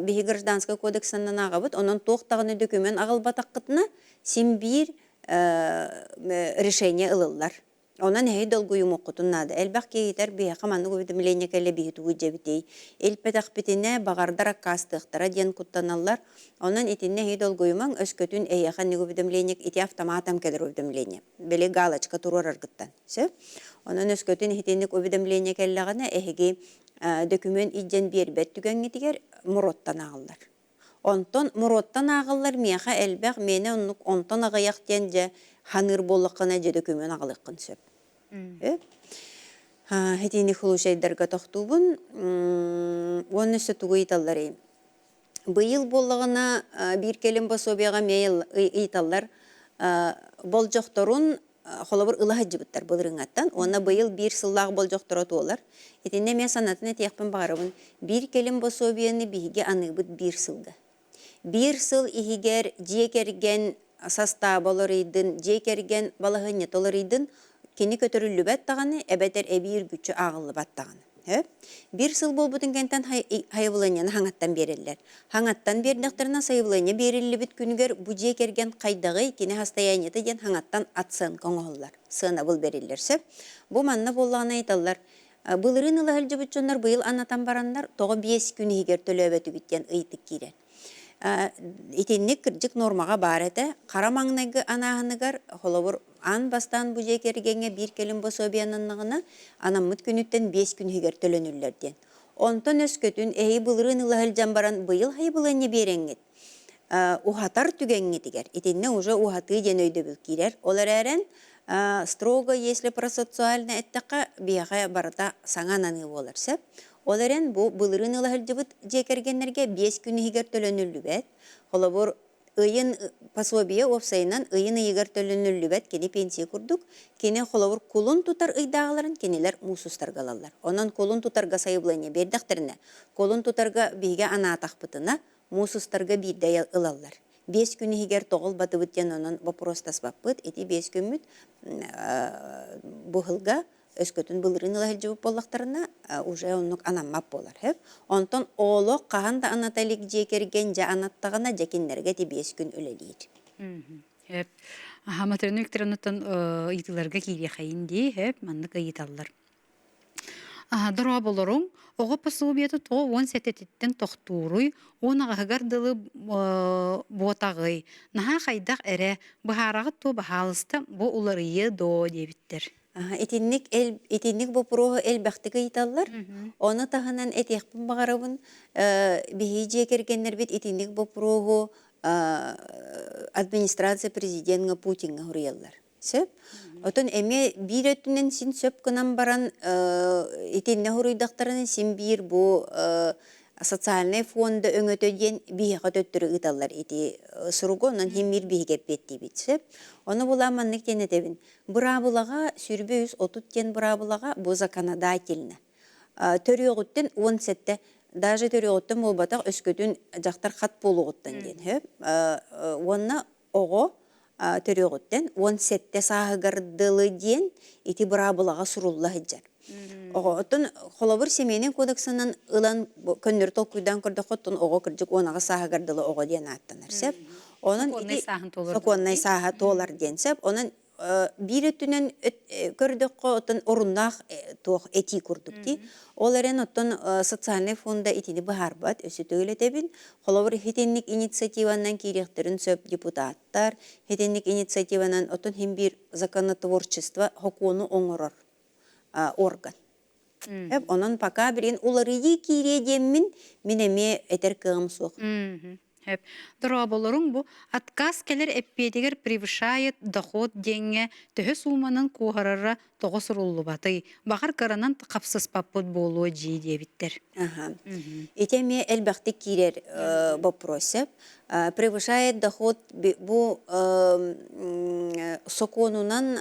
бігі гражданская кодексаннан ағабыд, онын тоқтағыны документ ағылбатаққытына симбир решение ылылар. Онан хей долгуюм оқытыннады. Әлбәқ кейтер бия қаманды уведомление кәлі бейі туғы жебітей. Әлпәтақ бітіне бағардара кастықтара ден құттаналар. Онан итіне хей долгуюман өскөтін әйяқан уведомление ити автоматам кәлір уведомление. Беле галочка тұрор арғыттан. Онан өскөтін итінік уведомление кәліғана әйге документ иджен бербет түгенетігер мұроттан ағылар. Онтон мұроттан ағылар мияға әлбәқ мені онтон ағаяқ денде ханыр болыққына же документ ағылыққын сөп. Хетini хулушайдарға тоқтубын, оны сөтуғы италлары. Бұйыл болығына бір келім басобияға мейл италлар бол жоқтырын қолабыр ұлаға жібіттар бұлырыңаттан. Оны бұйыл бір сыллағы бол жоқтыра туолар. Етінде мен санатына тияқпын бағарабын. Bir келім басобияны біге анығбыт бір сылға. Bir сыл ихигер жекерген састабаларыйдын, жекерген балағыне толарыйдын, кені көтірілі бәттағаны, әбәтер әбейір күтші ағылы бәттағаны. Bir сыл бол бұтын кәнттен хайвыланияны хаңаттан берілер. Хаңаттан бердіқтеріне сайвылания берілі біт күнігер бұ жекерген қайдағы кені хастаянеті ден хаңаттан атсын қоңғылар. Сына бұл берілер сөп. Бұ манна болағына айталар. Бұлырын ұлы әлжі бұтчонлар бұйыл анатан барандар тоғы 5 күні егер төлі өбәті күттен ұйтық кейрен. Итинник кірдік нормаға бар әті, қарамаңнығы анағынығар, қолабыр ан бастан бұ жекергенге бір келім бособиянынығына анамыт күніттен 5 күн егер төлөнілерден. Онтон өскөтін әйі бұлырын ұлығыл жамбаран бұйыл хай бұлыны береңгет. Ухатар түгенгетігер. Итинне уже ухаты ден өйді бұл кейлер. Олар әрін строго, если просоциальны әттіққа бияға барыда саңананы болар сөп. Оларен bu бұлырын ұлағыл жыбыт жекергенлерге 5 күні егер төлөнілі бәт. Қолы бұр ұйын пособия опсайынан ұйын егер төлөнілі бәт кені пенсия күрдік. Кені қолы бұр құлын тұтар ұйдағыларын кенелер мұсыстар қалалар. Онан құлын тұтарға сайыблайне бердіқтеріне, құлын тұтарға бейге анатақ бұтына мұсыстарға бейдей ұлалар. 5 күні егер тоғыл баты бұттен онан вопростас баппыт, еті 5 күміт бұғылға өскөтін бұлырын ұлағыл жауып болақтарына уже онық анаммап болар. Онтон олы қағанда анаталик жекерген жа анаттағына жекендерге де 5 күн өлелейді. Хаматерін өктерінаттан ұйтыларға кейле қайынде, маннық ұйталар. Дұра болырың, оғы пособиеті тоғы 10 сәтеттен тоқтуруй, онаға ғардылы ботағый. Наға қайдақ әрі бұхарағы то бұхалысты бұ ұларыйы до дебіттер. Итинник bu proğu elbaqtiga yitallar. Onu tahanan etiyaqpın bağarabın bihi jekergenler bit итинник bu proğu administrasiya prezidentga Putinga huriyallar. Söp. Otun eme bir ötünen sin söp kınan baran itinne huruydaktарынан sin bir bu социальный фонда öngötögen bihi qatöttürü ıtallar iti surugondan hemir bihi geppetti bitsep. Onu bulamannık denetebin. Brabulaga sürbe 30 ken brabulaga bu законодательно. Törüyoğutten 17 даже törüyoğutten bolbataq öskötün jaqtar xat boluğuttan den. Onna oğo törüyoğutten 17 sahıgardılı den iti brabulaga surullah hıjar. Oğutun xolabır semeynin kodeksinin ılan könnür tolkuydan kırdı xottun oğu kırcık onağa sahıgardılı oğu diyen attanır sep. Onun Sokonnay saha tolar Sokonnay saha tolar den sep. Onun bir ötünen kördük otun orunnak toq eti kurduk di. Olaren otun sotsialny fonda itini baharbat ösü töyletebin. Holawır hitinlik inisiativandan kirekterin söp депутаттар, hitinlik inisiativandan otun hem bir законотворчество hokunu oңорор орган. Hep onun paka birin ularıyı kire demmin mineme eter kığım soğuk. Hep. Дроболорун bu отказ келер эппетигер превышает доход деньги төһө суманын куһарара тоҕос руллубаты. Бахар каранан капсыз паппут болуо жии дебиттер. Ага. Итеме элбахты кирер вопросеп. Превышает доход bu соконунан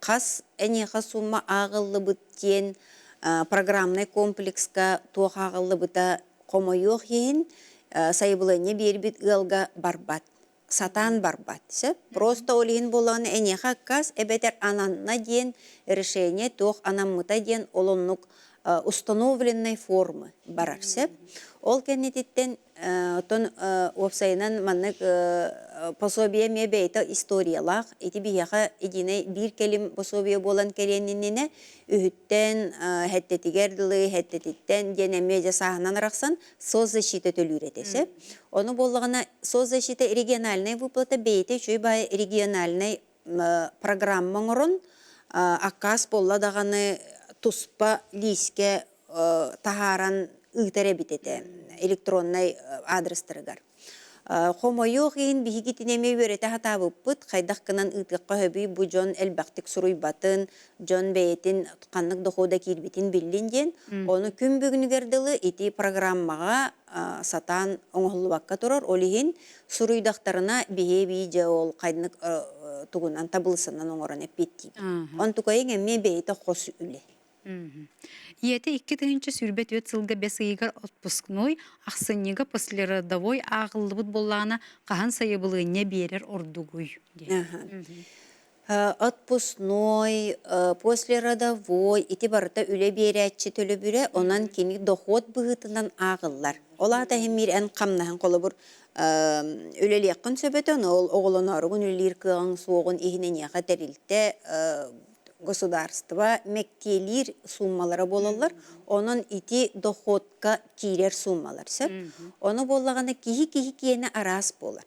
қас әнеға сумма ағылы бұттен программный комплекска туақ ағылы бұта қомойоқ ейін сайыбылыне бербит ылга барбат. Сатан барбат. Просто олейін болағаны әнеға қас әбетер ананна ден решение туақ анаммыта ден олонлық установленной формы барар. Ол кәнететтен тон опсайынан маннык пособие мебейта историялах ити бияха идине бир келим пособие болан керенинне үһүттен хеттетигердилы хеттетиттен денеме жасаһынан рахсан соцзащита төлүретесе. Оны боллагана соцзащита региональная выплата бейте чөй бай региональный программаңорун акас болла даганы туспа лиске тахаран ыйтаре битете электронный адрестырыгар. Хомойоқ ейін бігітінеме өреті хатабыппыт, қайдаққынан ұйтыққа хөбі бұ жон әлбәқтік сұруйбатын, жон бәйетін қанлық дохода келбетін білінден, оны күн бүгінігерділі еті программаға сатан оңғылы баққа тұрар, олейін сұруйдақтарына бейе жа ол қайдынық тұғынан табылысынан оңыран әппеттейді. Он тұқайын әме бәйті қосы үлі. Иете 2 сүрбет өт сылга бесыйгар отпускной ақсыннега после родовой ағылыбыт боллағына қахан сайыбылыне берер ордугуй. Отпускной, после родовой, ити барыта үле берәтчі төлі бүре, онан кені доход бұғытынан ағылар. Ола ата хеммир ән қамнахан қолы бұр үлелеқін сөбетен, ол оғылын арығын үлелер кығын соғын ихінен яға тәрілті государство мектелир суммалары болалар, onun ити доходка кирер суммалар. Оны боллагана кихи киене арас болар.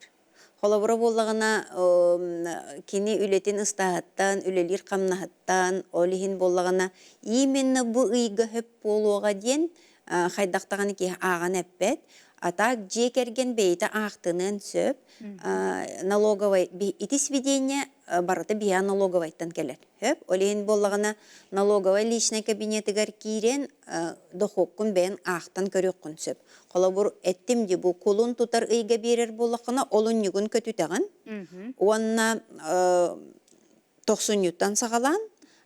Холобура боллагана кини үлетин ыстахаттан, үлелир камнахаттан, олихин боллагана именно бу ыйга хөп болуга ден хайдактаганы ки аган эппет. Атак жекерген бейті ақтынын сөп, налоговай, ити сведения барыты бия налоговайттан келер. Олейін болағына налоговай личный кабинетігер кейрен дохоккун бәйін ақтан көреккін сөп. Қола бұр әттімде бұл қолын тұтар үйге берер болақына олын нүгін көтітіған. Онына 90 юттан сағалан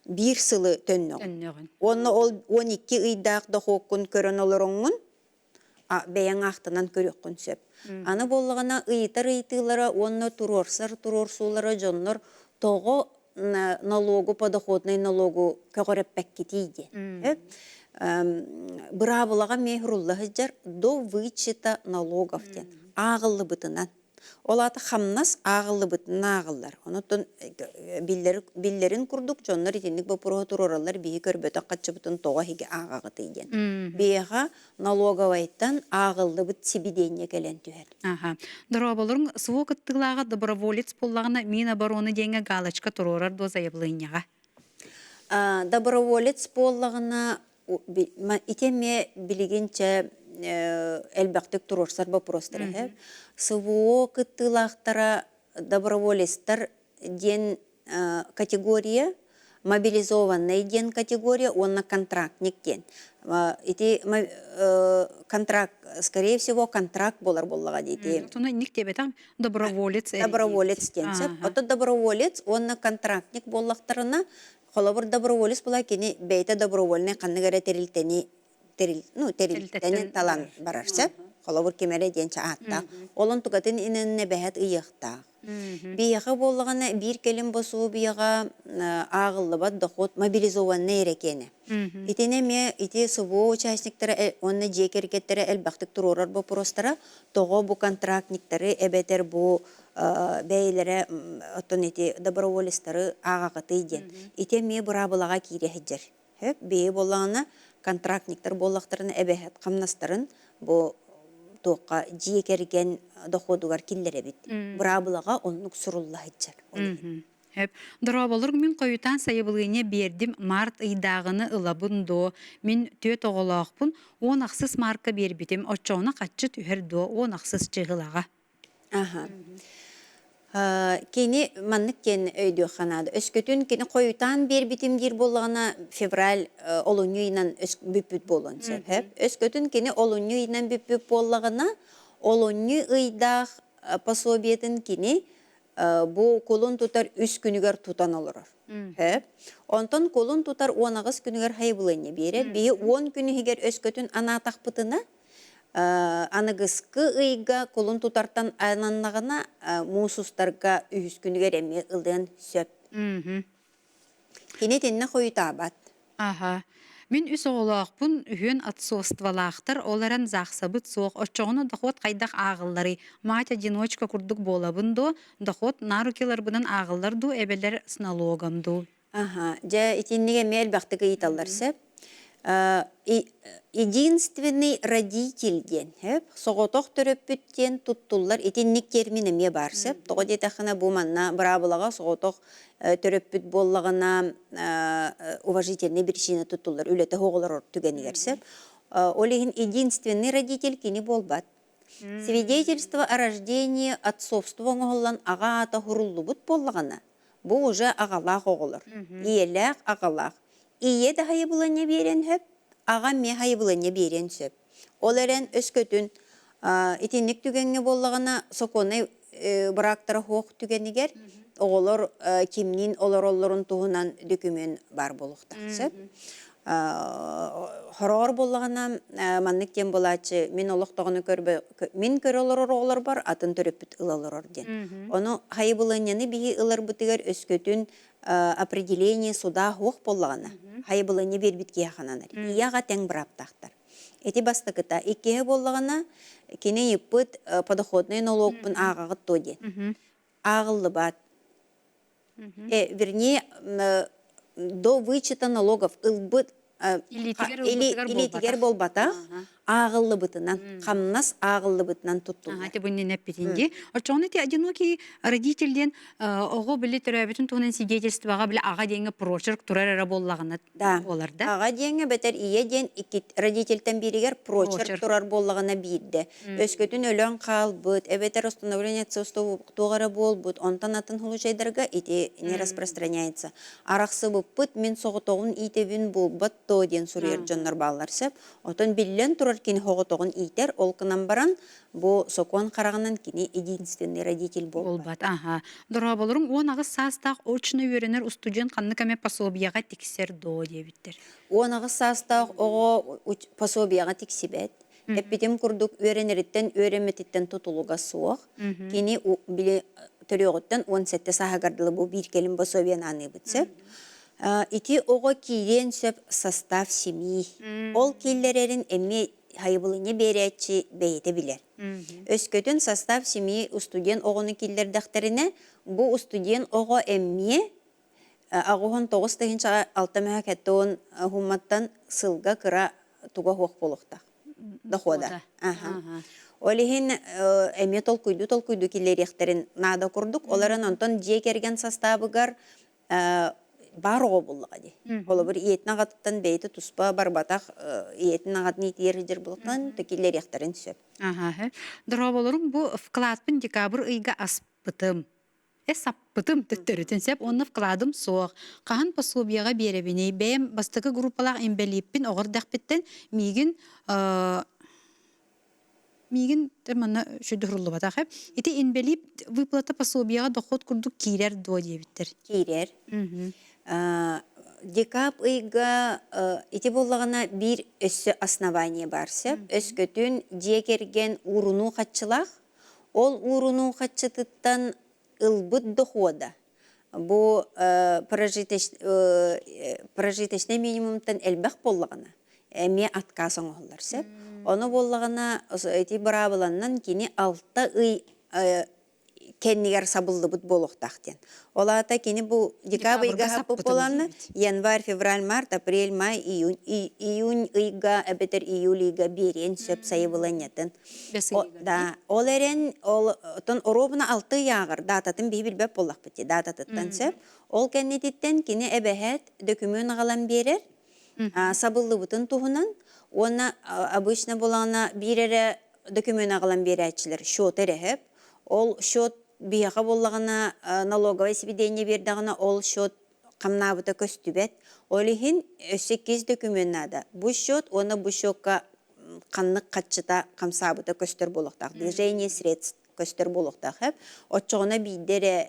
бір сылы төнніғын. Онына 12 үйдақ дохоккун көрін олырыңын бәйін ақтынан көреккін сөп. Аны болығына ыйтар-ыйтылары, онына турорсулары жонлар тоғы налогу, подоходный налогу көғіріппәк кетейді. Бұра бұлаға мейхруллығы жар до вычета налогов ден. Ағылы бұтынан. Олаты қамнас ағылы бұтын ағылар. Онытын биллерін күрдік, жонлар етіндік бұпырығы тұроралар бейі көрбөті қатшы бұтын тоға хеге ағағыты еден. Бейға налоговайттан ағылы бұт себеденне кәлен түйер. Дұрабылырың сұғы күттіғлаға доброволец болағына мен обороны денге галочка тұрорар доза еблыйнеға? Доброволец болағына итеме білігенче әлбәқтік тұрорсар бапростыры. СВО кыттылақтара доброволецтар ден категория, мобилизованный ден категория, он на контрактник ден. Эти контракт, скорее всего, контракт болар-боллага дейти. Туна ник тебе там доброволец. Доброволец ден. Ото доброволец, он на контрактник боллақтарына, холобыр доброволец бола кені бейті добровольный қанныгара терилтені талан барарса, холовур кемере ден чааттақ. Олон тугатын иненне бәхет ыйықтақ. Бияға болғана бір келім босу бияға ағылы бат доход мобилизованны ерекені. Итіне ме ити субу участниктері, онны жекеркеттері әлбақтық тұрорар бұл простара, тоғы бұл контрактниктері, әбетер бұл бәйлері, оттон ити доброволистары ағағыты иден. Ити ме бұрабылаға кейре хеджер. Бейі болғана контрактниктер болақтарын әбәхет қамнастарын бұл тоққа жекерген доходугар киллере бит. Бұрабылаға оннук сурулла хеджер. Дыра болыр мен қойытан сайыбылыне бердім март ыйдағыны ылабын до, мен төт оғылақпын, он ақсыз марка бербетім, отчауына қатшы түхер до, он ақсыз чығылаға. Кені маннык кен өйді қанады. Өскөтін кені қойытан бербетім дер болғана февраль олуңуйынан бүппіт болын сөп. Өскөтін кені олуңуйынан бүппіт болғана олуңуй ыйдақ пособиетін кені bu kolun tutar 3 günüger tutan olur. Ondan kolun tutar 19 günüger haybulanı berer. Bir 10 günü higer öskötün ana takpıtına anıgıskı ıyga kolun tutartan ananlığına musustarga 3 günüger emme ıldan söp. Kine tenne koyu tabat. Aha. Мен үс оғылақпын үйен атсуыстывалақтыр, оларан зақсабыт соқ, отчоғыны доход қайдақ ағыллары, мать одиночка күрдік болабын до, доход нарукелар бұнын ағыллар до, әбелер с налогам до. Жа итиннеге мәл бақтығы италар сөп. Единственный родитель ден, соғытоқ түріп бүттен тұттулар, итиннек термині ме бар сөп, тоғы детақына бұманна бұрабылаға соғытоқ төрөп бүт боллағына уважительный причина тұттулар, үлеті хоғылар түгенігер сөп. Олеген единственный родитель кені болбат. Свидетельство о рождении отцовства оңғылан аға ата хұрулы бұт боллағына. Бұл уже ағалақ оғылар. Иеләқ ағалақ. Ие de hayıbılanya beren höp, ağa me hayıbılanya beren söp. Olaren öskötün itinlik tügenge bollağına sokona bıraktara hoq tügeniger, oğulur kimnin olorun tuğunan dökümün bar boluqtar söp. Horor bollağına manlık den bolaçı, min oluqtağını körbe, min kör oloror oğulur bar, atın töröpüt ılaloror den. Onu hayıbılanyanı bihi ılar butiger öskötün определение суда хоқ болғана. Хайбылыны бербітке яқананар. Ияға тәң бұраптақтар. Эти бастықыта икеге болғана кене еппіт подоходный налогпын ағағыт тоде. Ағылы бат. Вернее, до вычета налогов ылбыт илетігер болбата ағылы бұтынан, қамнас ағылы бұтынан тұттылар. Ати бұнны нәппетінде. Отчоғын әте одинокий родительден оғы білі түрәбетін тұғынан свидетельстваға білі аға дейінгі прочерк тұрар әрі боллағына олар да? Аға дейінгі бәтер ие ден родительтен берігер прочерк тұрар боллағына бейді. Өскөтін өлен қал бұд, әбетер установление цостову тоғары бол бұд, онтан атын хұлы жайдарға ите не распространяется. Арақсы бұд бұд, мен соғытоғын итебін бұл бұд то ден сұрер жонлар балар сәп. Отын білен тұрар кини хоғытоғын итер, олқынан баран, бұл сокуан қарағынан кини единственный родитель болбат. Дұра болырың, он ағыз састақ очны өренер студент қанны кәме пособияға тексер до дебіттер. Он ағыз састақ оғы пособияға тексебет. Әппетем күрдік өренеріттен, өреметтен тұтылуға суық. Кини біле түріғыттен 17 сағағардылы бұл бір келім пособиян аны бітсеп. Ити оғы кейден сөп состав семьи. Ол кейлерерін әме хайбылыне беретші бейті білер. Өскөтін состав семьи студент оғыны кейлердіқтеріне бұл студент оғы әме ағуғын 9-6 мәкәттіғын ғуматтан сылға кыра туға хоқ болуқтақ. Дохода. Олеген әме толкуйду кейлердіқтерін нада күрдік. Оларын онтан жекерген составығар бар оғы болуға де. Олы бір иетін ағаттан бейті тұспа барбатақ иетін ағатын етері жер болуқтан төкелер яқтарын сөп. Дұра болырым, бұл вкладпын декабр ұйға аспытым. Саппытым түттірітін сәп, оны вкладым соқ. Қаған пособияға беребіне, бәйім бастықы группалақ әмбәлеппін оғырдақ біттен мигин темана шүдүрлү батах. Ити инбелип выплата пособияга доход курдук кирер до дебиттер. Кирер. декаб ыйга ити боллагана бир өссө основание барсып, өскөтүн жекерген уруну катчылах, ол уруну катчытыттан ылбыт дохода. Бу прожиточный минимумтан элбэх боллагана. Эме отказ оңоллар сеп. Оны боллагана ити барабыланнан кини 6 ый кеннигер сабылды бут болохтактен. Олата кини бу декабрьга хапып боланны, январь, февраль, март, апрель, май, июнь ыйга, эбетер июльга берен сөп сайы буланятын. Да, ол эрен тон оробуна 6 ягыр дататын билбеп боллак бити дататыттан сөп. Ол кеннетиттен кини эбехет документ агалан берер. Сабылды бутын туһунан, оны обычно болана бирере документ агалан берәчләр счет эреп. Ол счет бияға боллағына налоговое сведение бердіғына ол счет қамнабыта көстүбет. Олихин 8 документада. Бу счет, оны бу счетка қаннық қатшыта қамсабыта көстер болуқтақ. Движение средств көстер болуқтақ. Отчоғына бейдері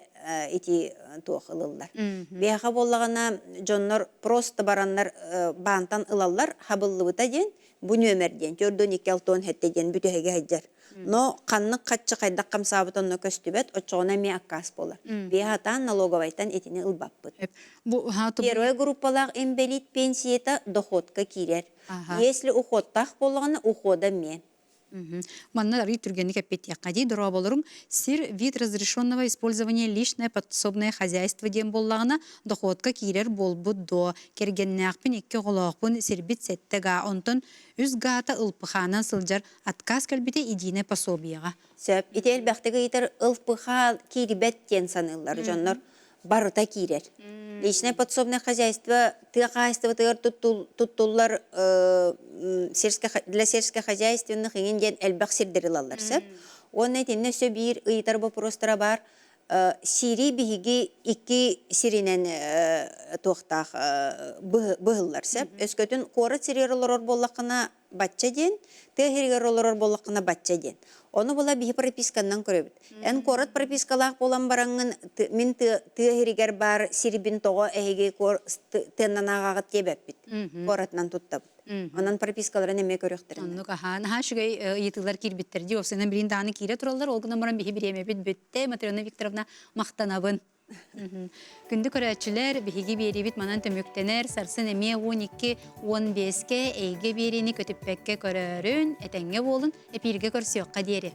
ити туақылылар. Бияға боллағына жонлар просто баранлар бантан ылалар хабыллыбыта ден, бу нөмерден, 4-2-6 хеттеден бүтіге хаджар. Но қаннық қатшы қайдақ қамсабытын көстүбет, отчоғына ме аккас болар. Бияғатан налоговайтан етіне ылбап бұд. Первая группалақ инвалид пенсиета доходка кирер. Если уходтақ болғаны, ухода ме. Манна рый түргенді кәппет яқади дұра болырым. Сир вид разрешенного использования личное подсобное хозяйство дем боллағына доходка кирер болбуд до. Кергеннәқпен 2 ғолақпын сербит сәттіға онтын үз ғата ұлпықанан сылжар отказ кәлбіте идине пособияға. Сөп, ител бәқтігі етер ұлпыға кирибет кен санылар, жонлар барыта кирер. Личное подсобное хозяйство, туттулар для сельскохозяйственных инден элбах сирдерилалар сөп. Оны етінне сөбір ұйтар вопростара бар. Сири биһиги 2 сиринен тоқтақ бұғылар сөп. Өскөтін қоры сиреролор боллақына батча ден, тегереролор боллақына батча ден. Оны бола биһи прописканнан көрөбүт. Эн корот пропискалаах болан бараңын мен тегерегер бар сирбин того эһиги кор теннанаагагат тебеппит. Коротнан туттабыт. Онан пропискаларын эме көрөктөрүн. Онну кахан шугай ыйтылар кирбиттерди, осынан бірін даны кире туралар, ол гынан баран биһи биремепит бүтте, Матрена Викторовна мактанабын. Күнді көрәтчілер бігі беребит манан төмөктенер, сарсын әме 12-15-ке әйге берені көтіппәкке көрәрін, әтәңге болын, әпирге көрсіоққа дере.